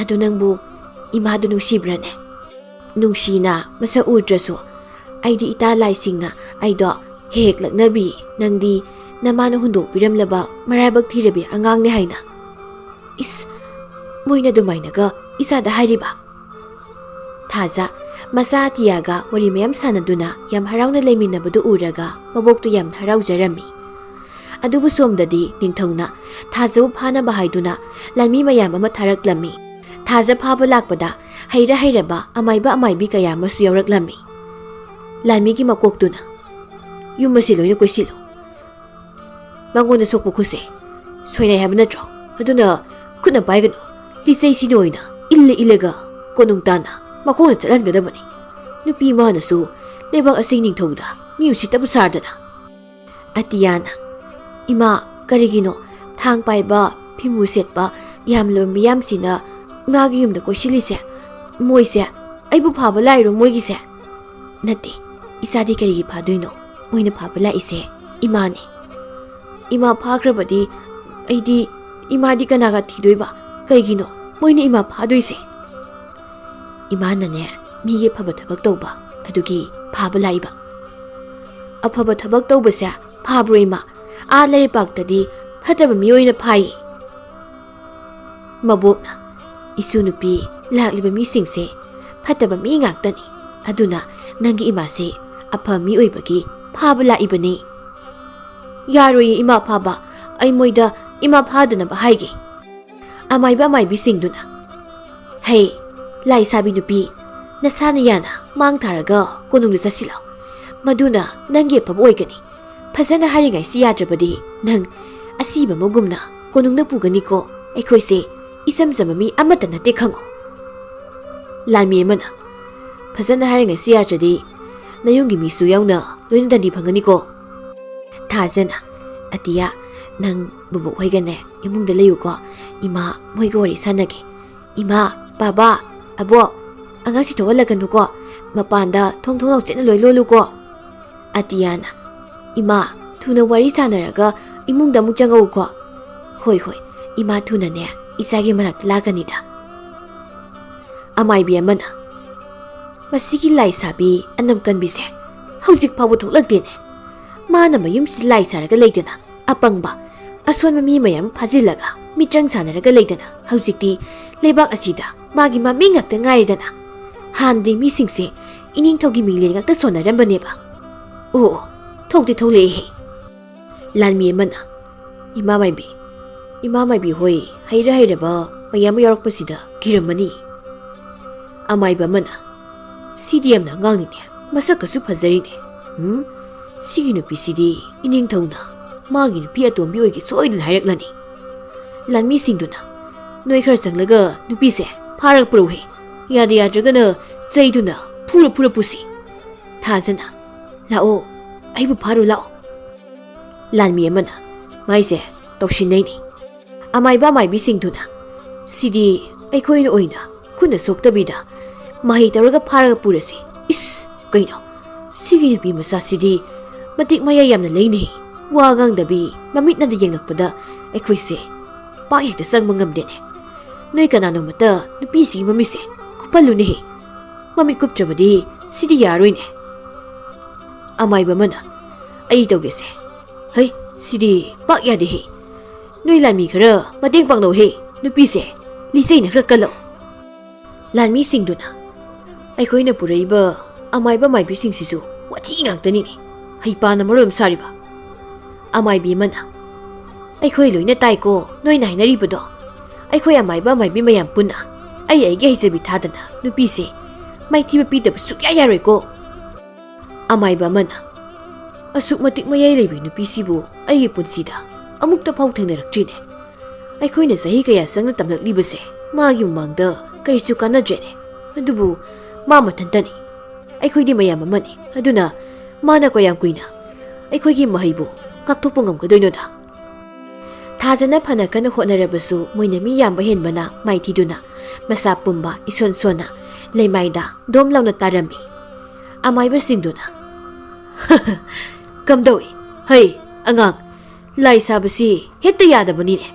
ꯑꯗꯨ ꯅꯪꯕꯨ ꯏꯃꯥꯗꯨ ꯅꯨꯡꯁꯤꯕ꯭ꯔꯅꯦ ꯅꯨꯡꯁꯤꯅ ꯃꯁꯛ ꯎꯗ꯭ꯔꯁꯨ ꯑꯩꯗꯤ ꯏꯇꯥ ꯂꯥꯏꯁꯤꯡꯅ ꯑꯩꯗꯣ ꯍꯦꯛ ꯂꯛꯅꯕꯤ ꯅꯪꯗꯤ ꯅꯃꯥꯅ ꯍꯨꯟꯗꯣꯛꯄꯤꯔꯝꯂꯕ ꯃꯔꯥꯏꯕꯛ ꯊꯤꯔꯕꯤ ꯑꯉꯥꯡꯅꯦ ꯍꯥꯏꯅ ꯏꯁ ꯃꯣꯏꯅ ꯑꯗꯨꯃꯥꯏꯅꯒ ꯏꯆꯥꯗ ꯍꯥꯏꯔꯤꯕ ꯊꯥꯖ ꯃꯆꯥ ꯑꯇꯤꯌꯥꯒ ꯋꯥꯔꯤ ꯃꯌꯥꯝ ꯁꯥꯟꯅꯗꯨꯅ ꯌꯥꯝ ꯍꯔꯥꯎꯅ ꯂꯩꯃꯤꯟꯅꯕꯗꯨ ꯎꯔꯒ ꯃꯕꯣꯛꯇꯨ ꯌꯥꯝ ꯍꯔꯥꯎꯖꯔꯝꯃꯤ ꯑꯗꯨꯕꯨ ꯁꯣꯝꯗꯗꯤ ꯅꯤꯡꯊꯧꯅ ꯊꯥꯖꯕꯨ ꯐꯥꯅꯕ ꯍꯥꯏꯗꯨꯅ ꯂꯥꯟꯃꯤ ꯃꯌꯥꯝ ꯑꯃ ꯊꯥꯔꯛꯂꯝꯃꯤ ꯊꯥꯖ ꯐꯥꯕ ꯂꯥꯛꯄꯗ ꯍꯩꯔꯕ ꯑꯃꯥꯏꯕꯤ ꯀꯌꯥ ꯑꯃꯁꯨ ꯌꯥꯎꯔꯛꯂꯝꯃꯤ ꯂꯥꯟꯃꯤꯒꯤ ꯃꯀꯣꯛꯇꯨꯅ ꯌꯨꯝ ꯑꯁꯤ ꯂꯣꯏꯅ ꯀꯣꯏꯁꯤꯜꯂꯨ ꯃꯉꯣꯟꯗ ꯁꯣꯛꯄ ꯈꯨꯠꯁꯦ ꯁꯣꯏꯅꯩ ꯍꯥꯏꯕ ꯅꯠꯇ꯭ꯔꯣ ꯑꯗꯨꯅ ꯈꯨꯠꯅ ꯄꯥꯏꯒꯅꯨ ꯂꯤꯆꯩꯁꯤꯅ ꯑꯣꯏꯅ ꯏꯜꯂꯒ ꯀꯣꯅꯨꯡ ꯇꯥꯟꯅ ꯃꯈꯣꯡꯅ ꯆꯠꯍꯟꯒꯗꯕꯅꯤ ꯅꯨꯄꯤ ꯃꯥꯅꯁꯨ ꯂꯩꯕꯥꯛ ꯑꯁꯤ ꯅꯤꯡꯊꯧꯗ ꯃꯤ ꯎꯁꯤꯠꯇꯕ ꯁꯥꯔꯗꯅ ꯑꯇꯤꯌꯥꯅ ꯏꯃꯥ ꯀꯔꯤꯒꯤꯅꯣ ꯊꯥꯡ ꯄꯥꯏꯕ ꯐꯤꯃꯨ ꯁꯦꯠꯄ ꯌꯥꯝꯂꯕ ꯃꯤꯌꯥꯝꯁꯤꯅ ꯏꯃꯥꯒꯤ ꯌꯨꯝꯗ ꯀꯣꯏꯁꯤꯜꯂꯤꯁꯦ ꯃꯣꯏꯁꯦ ꯑꯩꯕꯨ ꯐꯥꯕ ꯂꯥꯛꯏꯔꯣ ꯃꯣꯏꯒꯤꯁꯦ ꯅꯠꯇꯦ ꯏꯆꯥꯗꯤ ꯀꯔꯤꯒꯤ ꯐꯥꯗꯣꯏꯅꯣ ꯃꯣꯏꯅ ꯐꯥꯕ ꯂꯥꯛꯏꯁꯦ ꯏꯃꯥꯅꯤ 이마 파그러버디 아이디 이마디 가나가 디도이바 그이기노 모이네 이마 파도이세 이마나네 미게 파바 타박 떠우바 아두기 파바 라이바 아파바 타박 떠우바세 파브로 이마 아 레리박다디 파다바 미오이나 파이 마복나 이수누피 락리바 미싱세 파다바 미ꯉꯥꯛꯇꯅꯤ ꯑꯗꯨꯅ ꯅꯪꯒꯤ 이마세 아파 미오이바기 파바 라이바니 야로이 이마 파바 ꯑꯩ ꯃꯣꯏꯗ 이마 파드나바 하이게 아마이바 마이비싱두나 헤이 라이사비 누피 나사나 야나 망타라가 고능을 자실라 마두나 낭게 파보 오이가니 파자나 하리가이 시야드바디 낭 아시바 모금나 고능나 부가니고 ꯑꯩꯈꯣꯏꯁꯦ 이삼삼 ꯃꯤ ꯑꯃꯠꯇ ꯅꯠꯇꯦ ꯈꯪꯉꯣ ꯂꯥꯟꯃꯤ ꯑꯃꯅ ꯐꯖꯅ ꯍꯥꯏꯔꯤꯉꯩ ꯌꯥꯗ꯭ꯔꯗꯤ ꯅꯌꯨꯝꯒꯤ ꯃꯤꯁꯨ ꯌꯥꯎꯅ ꯂꯣꯏꯅ ꯗꯟꯗꯤ ꯐꯪꯒꯅꯤꯀꯣ ꯊꯥꯖꯅ ꯑꯇꯤꯌꯥ ꯅꯪ ꯕꯨꯕꯣꯛ ꯍꯣꯏꯒꯅꯦ ꯏꯃꯨꯡꯗ ꯂꯩꯌꯨꯀꯣ ꯏꯃꯥ ꯃꯣꯏꯒ ꯋꯥꯔꯤ ꯁꯥꯟꯅꯒꯦ ꯏꯃꯥ ꯕꯥꯕꯥ ꯑꯕꯣ ꯑꯉꯥꯡꯁꯤ ꯊꯣꯛꯍꯜꯂꯒꯅꯨꯀꯣ ꯃꯄꯥꯟꯗ ꯊꯣꯡ ꯊꯣꯡꯅꯥꯎ ꯆꯦꯠꯅ ꯂꯣꯏ ꯂꯣꯜꯂꯨꯀꯣ ꯑꯇꯤꯌꯥꯅ ꯏꯃꯥ ꯊꯨꯅ ꯋꯥꯔꯤ ꯁꯥꯟꯅꯔꯒ ꯏꯃꯨꯡꯗ ꯑꯃꯨꯛ ꯆꯪꯉꯛꯎꯀꯣ ꯍꯣꯏ ꯍꯣꯏ 이마 투나네 이사기 만학 라가니다 아마이비 아마나 마시기 라이사비 안남간비세 하우직 파부 독락되네 마나 마윰시 라이사라가 레이드나 아빵바 아수안마 미마얌 파질라가 미트랑사나라가 레이드나 하우직디 레박 아시다 마기 마밍학다 nga이다나 한디 미싱세 이닝토기 밍레각다 소나람바네바 오 톡디 톡레해 란미 아마나 이마마이비 이마 마이비 호이 하이라 하이라바 마야마 여럭바시다 기름마니 아마이바 마나 시디엠나 ngang 마사카수 파자리네 시기 누피시디 이닝타우나 마기 누피 아톰비 오이기 소이든 하이락라니 란미싱두나 노이 खर चंगलगा 누피세 파락 프로해 야디 야드가나 제이두나 푸르 पुसी थाजना लाओ आइबु फारो लाओ 란미 아마나 마이세 तौसिनैनी 아마이바 마이비싱두나 시디 ꯑꯩꯈꯣꯏꯅ ꯑꯣꯏꯅ ꯈꯨꯠꯅ ꯁꯣꯛꯇꯕꯤꯗ ꯃꯍꯩ ꯇꯧꯔꯒ ꯐꯥꯔꯒ ꯄꯨꯔꯁꯤ ꯏꯁ ꯀꯩꯅꯣ ꯁꯤꯒꯤ ꯅꯨꯄꯤ ꯃꯆꯥꯁꯤꯗꯤ ꯃꯇꯤꯛ ꯃꯌꯥꯏ ꯌꯥꯝꯅ ꯂꯩꯅꯤ ꯋꯥ ꯉꯥꯡꯗꯕꯤ ꯃꯃꯤꯠꯅꯗ ꯌꯦꯡꯂꯛꯄꯗ ꯑꯩꯈꯣꯏꯁꯦ ꯄꯥꯛ ꯍꯦꯛꯇ ꯆꯪꯕ ꯉꯝꯗꯦꯅꯦ ꯅꯣꯏ ꯀꯅꯥꯅꯣꯃꯇ ꯅꯨꯄꯤꯁꯤꯒꯤ ꯃꯃꯤꯠꯁꯦ ꯀꯨꯞꯍꯜꯂꯨꯅꯦꯍꯦ ꯃꯃꯤꯠ ꯀꯨꯞꯇ꯭ꯔꯕꯗꯤ ꯁꯤꯗꯤ ꯌꯥꯔꯣꯏꯅꯦ ꯑꯃꯥꯏꯕ ꯑꯃꯅ ꯑꯩ ꯇꯧꯒꯦꯁꯦ ꯍꯩ ꯁꯤꯗꯤ ꯄꯥꯛ ꯌꯥꯗꯦꯍꯦ ꯅꯣꯏ ꯂꯥꯟꯃꯤ ꯈꯔ ꯃꯇꯦꯡ ꯄꯥꯡꯅꯧꯍꯦ ꯅꯨꯄꯤꯁꯦ ꯂꯤꯆꯩꯅ ꯈꯔ ꯀꯜꯂꯧ ꯂꯥꯟꯃꯤꯁꯤꯡꯗꯨꯅ ꯑꯩꯈꯣꯏꯅ ꯄꯨꯔꯛꯏꯕ ꯑꯃꯥꯏꯕ ꯃꯥꯏꯕꯤꯁꯤꯡꯁꯤꯁꯨ ꯋꯥꯊꯤ ꯉꯥꯛꯇꯅꯤꯅꯦ ꯍꯩꯄꯥꯅ ꯃꯔꯣꯝ ꯁꯥꯔꯤꯕ ꯑꯃꯥꯏꯕꯤ ꯑꯃꯅ ꯑꯩꯈꯣꯏ ꯂꯣꯏꯅ ꯇꯥꯏꯀꯣ ꯅꯣꯏꯅ ꯍꯥꯏꯅꯔꯤꯕꯗꯣ ꯑꯩꯈꯣꯏ ꯑꯃꯥꯏꯕ ꯃꯥꯏꯕꯤ ꯃꯌꯥꯝ ꯄꯨꯟꯅ ꯑꯩꯒꯤ ꯍꯩꯖꯕꯤ ꯊꯥꯗꯅ ꯅꯨꯄꯤꯁꯦ ꯃꯥꯏꯊꯤꯕ ꯄꯤꯗꯕ ꯁꯨꯛꯌꯥ ꯌꯥꯔꯣꯏꯀꯣ ꯑꯃꯥꯏꯕ ꯑꯃꯅ ꯑꯁꯨꯛ ꯃꯇꯤꯛ ꯃꯌꯥꯏ ꯂꯩꯕꯤ ꯅꯨꯄꯤꯁꯤꯕꯨ ꯑꯩꯒꯤ ꯄꯨꯟꯁꯤꯗ ꯑꯃꯨꯛꯇ ꯐꯥꯎ ꯊꯦꯡꯅꯔꯛꯇ꯭ꯔꯤꯅꯦ ꯑꯩꯈꯣꯏꯅ ꯆꯍꯤ ꯀꯌꯥ ꯆꯪꯅ ꯇꯝꯂꯛꯂꯤꯕꯁꯦ ꯃꯥꯒꯤ ꯃꯃꯥꯡꯗ ꯀꯔꯤꯁꯨ ꯀꯥꯟꯅꯗ꯭ꯔꯦꯅꯦ ꯑꯗꯨꯕꯨ ꯃꯥ ꯃꯊꯟꯇꯅꯤ ꯑꯩꯈꯣꯏꯗꯤ ꯃꯌꯥꯝ ꯑꯃꯅꯤ ꯑꯗꯨꯅ ꯃꯥꯅ ꯀꯌꯥꯝ ꯀꯨꯏꯅ ꯑꯩꯈꯣꯏꯒꯤ ꯃꯍꯩꯕꯨ ꯉꯥꯛꯊꯣꯛꯄ ꯉꯝꯒꯗꯣꯏꯅꯣꯗ ꯊꯥꯖꯅ ꯐꯅ ꯀꯟꯅ ꯍꯣꯠꯅꯔꯕꯁꯨ ꯃꯣꯏꯅ ꯃꯤ ꯌꯥꯝꯕ ꯍꯦꯟꯕꯅ ꯃꯥꯏꯊꯤꯗꯨꯅ ꯃꯁꯥ ꯄꯨꯝꯕ ꯏꯁꯣꯟ ꯁꯣꯟꯅ ꯂꯩꯃꯥꯏꯗ ꯗꯣꯝ ꯂꯥꯎꯅ ꯇꯥꯔꯝꯃꯤ ꯑꯃꯥꯏꯕꯁꯤꯡꯗꯨꯅ ꯀꯝꯗꯧꯏ ꯍꯩ ꯑꯉꯥꯡ ꯂꯥꯏ ꯁꯥꯕꯁꯤ ꯍꯦꯛꯇ ꯌꯥꯗꯕꯅꯤꯅꯦ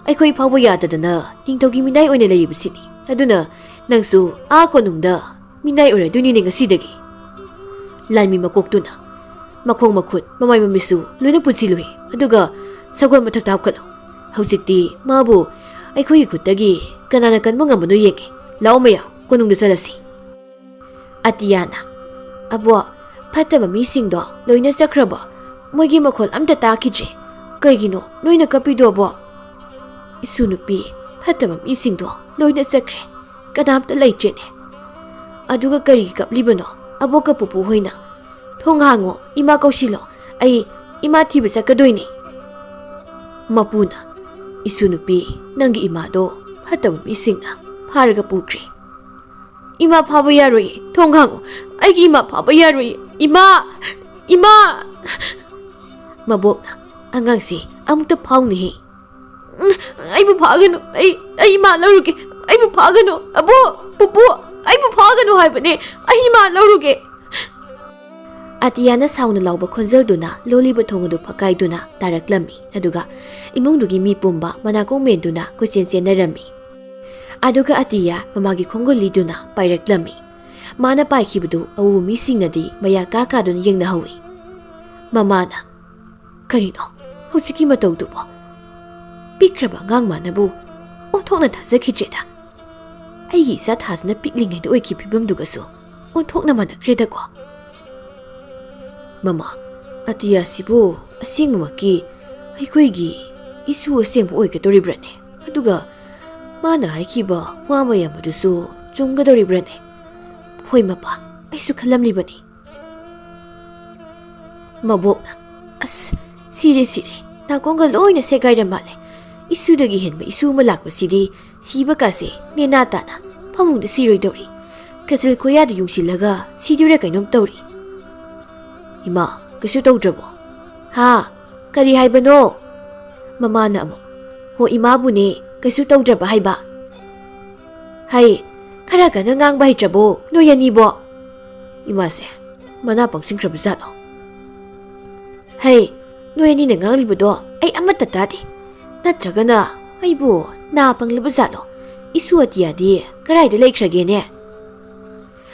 ꯑꯩꯈꯣꯏ ꯐꯥꯎꯕ ꯌꯥꯗꯗꯅ ꯅꯤꯡꯊꯧꯒꯤ ꯃꯤꯅꯥꯏ ꯑꯣꯏꯅ ꯂꯩꯔꯤꯕꯁꯤꯅꯤ ꯑꯗꯨꯅ ꯅꯪꯁꯨ ꯀꯣꯅꯨꯡꯗ ꯃꯤꯅꯥꯏ ꯑꯣꯏꯔꯗꯣꯏꯅꯤꯅꯦ ꯉꯁꯤꯗꯒꯤ ꯂꯥꯟꯃꯤ ꯃꯀꯣꯛꯇꯨꯅ ꯃꯈꯣꯡ ꯃꯈꯨꯠ ꯃꯃꯥꯏ ꯃꯃꯤꯠꯁꯨ ꯂꯣꯏꯅ ꯄꯨꯟꯁꯤꯜꯂꯨꯏ ꯑꯗꯨꯒ ꯁꯒꯣꯜ ꯃꯊꯛꯇ ꯍꯥꯞꯀꯠꯂꯨ ꯍꯧꯖꯤꯛꯇꯤ ꯃꯥꯕꯨ ꯑꯩꯈꯣꯏꯒꯤ ꯈꯨꯠꯇꯒꯤ ꯀꯅꯥꯅ ꯀꯟꯕ ꯉꯝꯕꯅꯣ ꯌꯦꯡꯒꯦ ꯂꯥꯛꯑꯣ ꯃꯌꯥꯝ ꯀꯣꯅꯨꯡꯗ ꯆꯠꯂꯁꯤ ꯑꯇꯤꯌꯥꯅ ꯑꯕꯣ ꯐꯠꯇꯕ ꯃꯤꯁꯤꯡꯗꯣ ꯂꯣꯏꯅ ꯆꯠꯈ꯭ꯔꯕꯣ ꯃꯣꯏꯒꯤ ꯃꯈꯣꯜ ꯑꯝꯇ ꯇꯥꯈꯤꯗ꯭ꯔꯦ ꯀꯩꯒꯤꯅꯣ ꯅꯣꯏꯅ ꯀꯞꯄꯤꯗꯣꯕꯣ 이수 누피 ꯐꯠꯇꯕ ꯃꯤꯁꯤꯡꯗꯣ ꯂꯣꯏꯅ ꯆꯠꯈ꯭ꯔꯦ ꯀꯅꯥꯝꯇ ꯂꯩꯇ꯭ꯔꯦꯅꯦ ꯑꯗꯨꯒ ꯀꯔꯤ ꯀꯞꯂꯤꯕꯅꯣ ꯑꯕꯣꯛꯀ ꯄꯨꯄꯨ ꯍꯣꯏꯅ thong hango ima kausilo ai ima thiba chakkadoini mapuna isu nupi nangi ima do hataba misingna pharaga pukri ima phaba yaroi thong hango ai gi ima phaba yaroi ima mabokna angangsi amukta phawni ai bu phagano ai ima lauruge ai bu phagano abo pupu ai bu phagano haibane ai ima lauruge Atiyana sauna lauba khonjal duna loli ba thongu du phakai duna taraklami aduga imung dugi mi pumba manakong men duna ko chen narami aduga atiya mamagi khongoli duna paireklami mana pai khibudu awu mi singnadi maya ka dun yengna hawi mamana karino husiki matau du bo pikraba ngang manabu onthokna thazakhitreda aigi sa thasna piklingai du oiki phibam duga so onthokna mana kreda ko Mama, atiya sibo asing mamaki aikoigi isu asing bo oigadoribrane aduga mana haikiba wama yamadusu chunggadoribrane hoi mapa aisu khalamlibani mabokna sire nakonga loina segaira male isu dagi henba isu malakba sidi siba kase nena tana phamungda siroidori kasil koya da yungsilaga sidure kainom tawri Ima, kasu tawdrabo? Ha, kari haibano? Mama na mo. Ho ima bu ni, kasu tawdraba haiba? Hai, karaga na ngang bahitrabo, no yani bo? Ima se, mana pang singkraba zalo. Hai, no yani na ngang libudo, ay amata tati. Natraga na, ay bu, na pang liba zalo. Isu at yadi, karay da laikrage ne.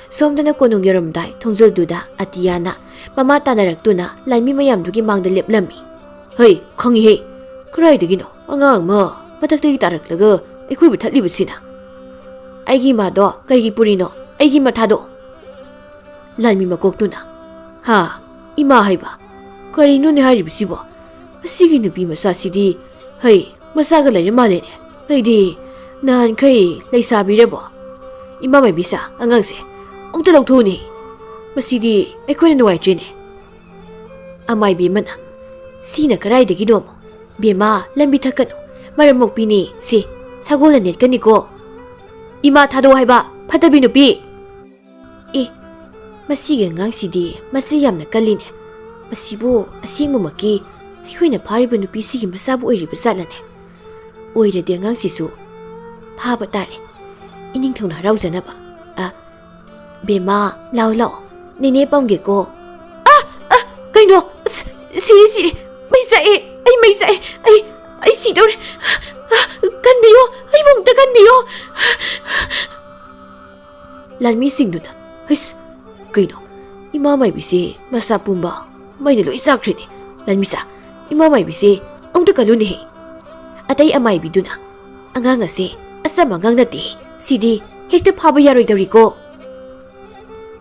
Somdana konong yaramday thongjal duda atiyana mama tanarakduna laimi mayamdugi mangda leplami hei khangi he krai dagino angang ma matakdagi taraklaga aikoi bu thatlibasina aigi ma do kaigi purino aigi mathado laimi makoktuna ha ima haiba karino ne haribisibo asigi nupi masa sidi hei masaga laire male ne heidi nan kai leisabirebo ima mai bisa angangse Ông lâu thu nè mà xì đi ai quên nuôi chuyện nè amai bi mana si na karai de gido mo bi ma lambi thakano maram mok pi ni si sagol na net kani ko ima thado haiba phatabi nu pi masi ga ngang si di masi yam na kali ne masi bo asing mo maki ai khoi na phari bu nu pi si gi masa bu oi ri ba sala ne oi re de ngang si su pha ba ta re ining thong na rau jana ba Bema, lao, nene bongge ko. Kaino, si, may say, ay si daw, kan biyo, ay mong kan biyo. Lanmi sing na, kaino, imamay bisi, masapumba, may nalo isakri ni, lanmi sa, imamay bisi, ang takalunihi. At ay amay bido na, ang angasi, asamangang nati, sidi, hekta pabayaroy daw ko.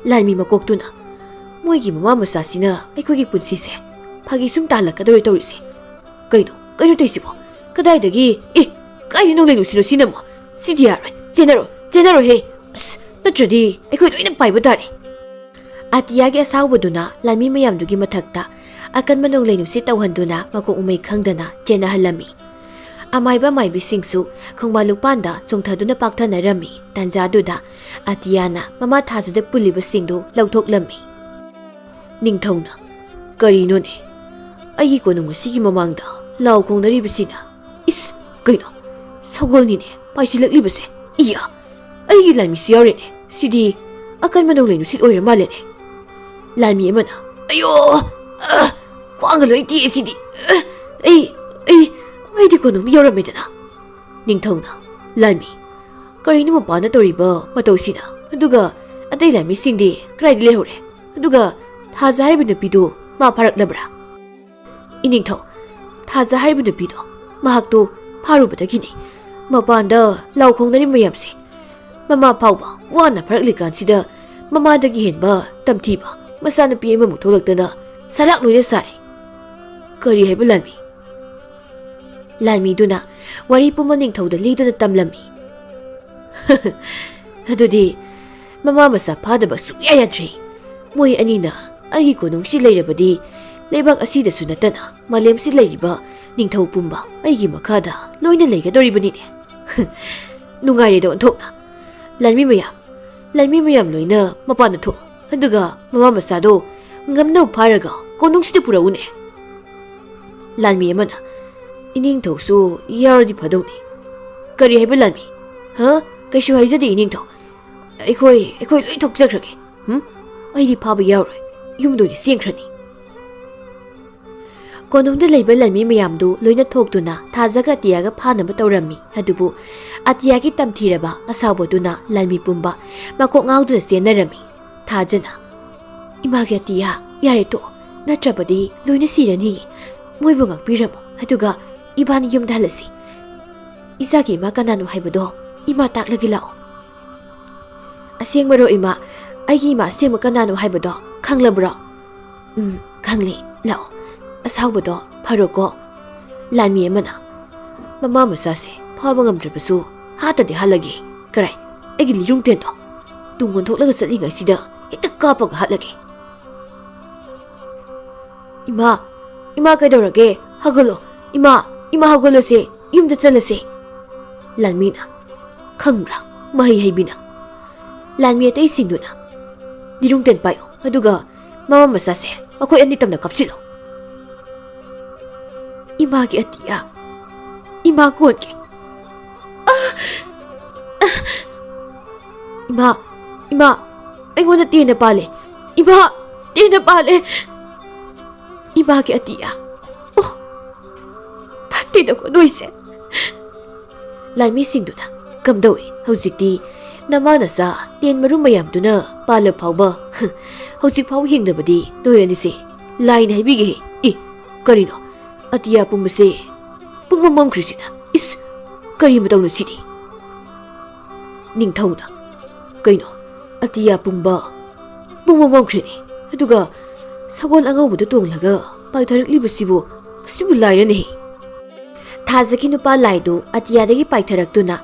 Lanmi makoktuna moigi mama masasina aikoi punsise phagi sum talakadori torisi kaino toisibo kadai dagi kai no lenu sino sinamo sidia general he natradi aikoi loina paiba tare atiyage asawbaduna lanmi mayamdugi mathakta akan manong lenu si tawhanduna makok umai khangdana chena halami amaiba maibi singsu khongba lupanda chongthaduna pakthana rami tanjaduda atiyana mama thajada puliba singdu lauthoklammi ningthongna karino ne ai konung sigi mamangda law khongnari bisina kaino sagolni ne paisilakli base iya ai lami siore ne sidi akan manong lenu sit oira male ne lami amana ayo kwangaloi ti sidi ai di konong yora medana ningthongna lami karino mapana toriba matosina aduga atai lami singdi krai lehore aduga thaza haibu napido ma pharak labra iningtho thaza haibu napido mahakto pharubadagini mapanda law khongnari mayamse mama phawba wana pharak likansida mama dagi henba tamthiba masana pi ema mutholakdana sarak loine sare kari haibu Lanmi duna wari pumaning thawda liduna tamlami adudi mama masa phadaba suyayadri moi anina ꯑꯩꯒꯤ ꯀꯣꯅꯨꯡꯁꯤ ꯂꯩꯔꯕꯗꯤ ꯂꯩꯕꯥꯛ ꯑꯁꯤꯗꯁꯨ ꯅꯠꯇꯅ ꯃꯥꯂꯦꯝꯁꯤ ꯂꯩꯔꯤꯕ ꯅꯤꯡꯊꯧ ꯄꯨꯝꯕ ꯑꯩꯒꯤ ꯃꯈꯥꯗ ꯂꯣꯏꯅ ꯂꯩꯒꯗꯧꯔꯤꯕꯅꯤꯅꯦ ꯅꯨꯡꯉꯥꯏꯔꯦꯗ ꯑꯣꯟꯊꯣꯛꯅ ꯂꯥꯟꯃꯤ ꯃꯌꯥꯝ ꯂꯣꯏꯅ ꯃꯄꯥꯟꯗ ꯊꯣꯛꯎ ꯑꯗꯨꯒ ꯃꯃꯥ ꯃꯆꯥꯗꯣ ꯉꯝꯅꯕ ꯐꯥꯔꯒ ꯀꯣꯅꯨꯡꯁꯤꯗ ꯄꯨꯔꯛꯎꯅꯦ ꯂꯥꯟꯃꯤ ꯑꯃꯅ ꯏꯅꯤꯡꯊꯧꯁꯨ ꯌꯥꯎꯔꯗꯤ ꯐꯗꯧꯅꯤ ꯀꯔꯤ ꯍꯥꯏꯕ ꯂꯥꯟꯃꯤ ꯀꯩꯁꯨ ꯍꯥꯏꯖꯗꯦ ꯏꯅꯤꯡꯊꯧ ꯑꯩꯈꯣꯏ ꯂꯣꯏ ꯊꯣꯛꯆꯈ꯭ꯔꯒꯦ ꯑꯩꯗꯤ ꯐꯥꯕ ꯌꯥꯎꯔꯣꯏ ꯌꯨꯝꯗ ꯑꯣꯏꯅ ꯆꯦꯟꯈ꯭ꯔꯅꯤ ꯀꯣꯅꯨꯡꯗ ꯂꯩꯕ ꯂꯥꯟꯃꯤ ꯃꯌꯥꯝꯗꯨ ꯂꯣꯏꯅ ꯊꯣꯛꯇꯨꯅ ꯊꯥꯖꯒ ꯑꯇꯤꯌꯥꯒ ꯐꯥꯅꯕ ꯇꯧꯔꯝꯃꯤ ꯑꯗꯨꯕꯨ ꯑꯇꯤꯌꯥꯒꯤ ꯇꯝꯊꯤꯔꯕ ꯑꯁꯥꯎꯕꯗꯨꯅ ꯂꯥꯟꯃꯤ ꯄꯨꯝꯕ ꯃꯀꯣꯛ ꯉꯥꯎꯗꯨꯅ ꯆꯦꯟꯅꯔꯝꯃꯤ ꯊꯥꯖꯅ ꯏꯃꯥꯒꯤ ꯑꯇꯤꯌꯥ ꯌꯥꯔꯦ ꯇꯣꯛꯑꯣ ꯅꯠꯇ꯭ꯔꯕꯗꯤ ꯂꯣꯏꯅ ꯁꯤꯔꯅꯤ ꯃꯣꯏꯕꯨ ꯉꯥꯛꯄꯤꯔꯝꯃꯣ ꯑꯗꯨꯒ ꯏꯕꯥꯅꯤ ꯌꯨꯝꯗ ꯍꯜꯂꯁꯤ ꯏꯆꯥꯒꯤ ꯏꯃꯥ ꯀꯅꯥꯅꯣ ꯍꯥꯏꯕꯗꯣ ꯏꯃꯥ ꯇꯥꯛꯂꯒꯦ ꯂꯥꯛꯑꯣ ꯑꯁꯦꯡꯕꯔꯣ ꯏꯃꯥ ꯑꯩꯒꯤ ꯏꯃꯥ ꯑꯁꯦꯡꯕ ꯀꯅꯥꯅꯣ ꯍꯥꯏꯕꯗꯣ ꯈꯪꯂꯕ꯭ꯔꯣ ꯈꯪꯂꯦ ꯂꯥꯛꯑꯣ ꯑꯁꯥꯎꯕꯗꯣ ꯐꯔꯣꯀꯣ ꯂꯥꯟꯃꯤ ꯑꯃꯅ ꯃꯃꯥ ꯃꯆꯥꯁꯦ ꯐꯥꯕ ꯉꯝꯗ꯭ꯔꯕꯁꯨ ꯍꯥꯠꯇꯗꯤ ꯍꯥꯠꯂꯒꯦ ꯀꯔꯥꯏ ꯑꯩꯒꯤ ꯂꯤꯔꯨꯡꯇꯦꯟꯗꯣ ꯇꯨꯡ ꯑꯣꯟꯊꯣꯛꯂꯒ ꯆꯠꯂꯤꯉꯩꯁꯤꯗ ꯍꯦꯛꯇ ꯀꯥꯞꯄꯒ ꯍꯥꯠꯂꯒꯦ ꯏꯃꯥ ꯀꯩꯗꯧꯔꯒꯦ ꯍꯧꯒꯠꯂꯣ ꯏꯃꯥ ꯍꯧꯒꯠꯂꯣꯁꯦ ꯌꯨꯝꯗ ꯆꯠꯂꯁꯦ ꯂꯥꯟꯃꯤꯅ ꯈꯪꯕ꯭ꯔꯥ ꯃꯍꯩ ꯍꯩꯕꯤꯅ ꯂꯥꯟꯃꯤ ꯑꯇꯩꯁꯤꯡꯗꯨꯅ ꯂꯤꯔꯨꯡꯇꯦꯟ ꯄꯥꯏꯌꯣ ꯑꯗꯨꯒ ꯃꯃꯥ ꯃꯆꯥꯁꯦ ꯃꯈꯣꯏ ꯑꯅꯤ ꯇꯝꯅ ꯀꯥꯞꯁꯤꯜꯂꯣ 이마기 어디야? 이마 구원게. 이마, 아이고나 띠나 빨래. 이마, 띠나 빨래. 이마기 어디야? 밭대다고 노이세. ꯂꯥꯟꯃꯤꯁꯤꯡꯗꯨꯅ ꯀꯝꯗꯧꯏ ꯍꯧꯖꯤꯛꯇꯤ ꯅꯃꯥꯅꯆꯥ ꯇꯦꯟ ꯃꯔꯨꯝ ꯃꯌꯥꯝꯗꯨꯅ ꯄꯥꯜꯂ ꯐꯥꯎꯕ ꯍꯧꯖꯤꯛ ꯐꯥꯎ ꯍꯤꯡꯗꯕꯗꯤ ꯅꯣꯏ ꯑꯅꯤꯁꯦ ꯂꯥꯏꯅ ꯍꯥꯏꯕꯤꯒꯦ ꯀꯔꯤꯅꯣ ꯑꯇꯤꯌꯥ ꯄꯨꯝꯕꯁꯦ ꯄꯨꯡꯃꯝ ꯃꯝꯈ꯭ꯔꯤꯁꯤꯅ ꯀꯔꯤ ꯃꯇꯧꯅꯣ ꯁꯤꯗꯤ ꯅꯤꯡꯊꯧꯅ ꯀꯩꯅꯣ ꯑꯇꯤꯌꯥ ꯄꯨꯝꯕ ꯄꯨꯡꯃꯝ ꯃꯝꯈ꯭ꯔꯦꯅꯦ ꯑꯗꯨꯒ ꯁꯒꯣꯜ ꯑꯉꯧꯕꯗ ꯇꯣꯡꯂꯒ ꯄꯥꯏꯊꯔꯛꯂꯤꯕꯁꯤꯕꯨ ꯂꯥꯏꯔꯅꯦ ꯊꯥꯖꯒꯤ ꯅꯨꯄꯥ ꯂꯥꯏꯗꯨ ꯑꯇꯤꯌꯥꯗꯒꯤ ꯄꯥꯏꯊꯔꯛꯇꯨꯅ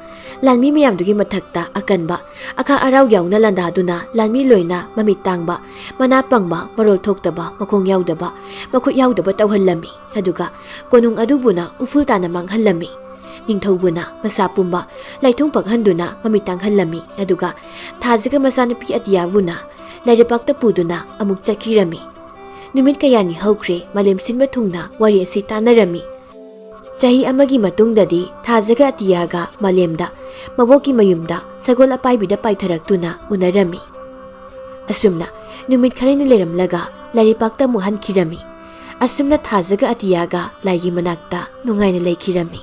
ꯂꯥꯟꯃꯤ ꯃꯌꯥꯝꯗꯨꯒꯤ ꯃꯊꯛꯇ ꯑꯀꯟꯕ ꯑꯈꯥ ꯑꯔꯥꯎ ꯌꯥꯎꯅ ꯂꯥꯟꯗꯥꯗꯨꯅ ꯂꯥꯟꯃꯤ ꯂꯣꯏꯅ ꯃꯃꯤꯠ ꯇꯥꯡꯕ ꯃꯅꯥ ꯄꯪꯕ ꯃꯔꯣꯜ ꯊꯣꯛꯇꯕ ꯃꯈꯣꯡ ꯌꯥꯎꯗꯕ ꯃꯈꯨꯠ ꯌꯥꯎꯗꯕ ꯇꯧꯍꯜꯂꯝꯃꯤ ꯑꯗꯨꯒ ꯀꯣꯅꯨꯡ ꯑꯗꯨꯕꯨꯅ ꯎꯐꯨꯜ ꯇꯥꯅ ꯃꯥꯡꯍꯜꯂꯝꯃꯤ ꯅꯤꯡꯊꯧꯕꯨꯅ ꯃꯁꯥ ꯄꯨꯝꯕ ꯂꯥꯏꯊꯣꯡ ꯄꯛꯍꯟꯗꯨꯅ ꯃꯃꯤꯠ ꯇꯥꯡꯍꯜꯂꯝꯃꯤ ꯑꯗꯨꯒ ꯊꯥꯖꯒ ꯃꯆꯥꯅꯨꯄꯤ ꯑꯇꯤꯌꯥꯕꯨꯅ ꯂꯥꯏꯔꯩꯄꯥꯛꯇ ꯄꯨꯗꯨꯅ ꯑꯃꯨꯛ ꯆꯠꯈꯤꯔꯝꯃꯤ ꯅꯨꯃꯤꯠ ꯀꯌꯥꯅꯤ ꯍꯧꯈ꯭ꯔꯦ ꯃꯥꯂꯦꯝ ꯁꯤꯟꯕ ꯊꯨꯡꯅ ꯋꯥꯔꯤ ꯑꯁꯤ ꯇꯥꯟꯅꯔꯝꯃꯤ ꯆꯍꯤ ꯑꯃꯒꯤ ꯃꯇꯨꯡꯗꯗꯤ ꯊꯥꯖꯒ ꯑꯇꯤꯌꯥꯒ ꯃꯥꯂꯦꯝꯗ ꯃꯕꯣꯛꯀꯤ ꯃꯌꯨꯝꯗ ꯁꯒꯣꯜ ꯑꯄꯥꯏꯕꯤꯗ ꯄꯥꯏꯊꯔꯛꯇꯨꯅ ꯎꯅꯔꯝꯃꯤ ꯑꯁꯨꯝꯅ ꯅꯨꯃꯤꯠ ꯈꯔꯅꯤ ꯂꯩꯔꯝꯂꯒ ꯂꯥꯏꯔꯩꯄꯥꯛꯇ ꯑꯃꯨꯛ ꯍꯟꯈꯤꯔꯝꯃꯤ ꯑꯁꯨꯝꯅ ꯊꯥꯖꯒ ꯑꯇꯤꯌꯥꯒ ꯂꯥꯏꯒꯤ ꯃꯅꯥꯛꯇ ꯅꯨꯡꯉꯥꯏꯅ ꯂꯩꯈꯤꯔꯝꯃꯤ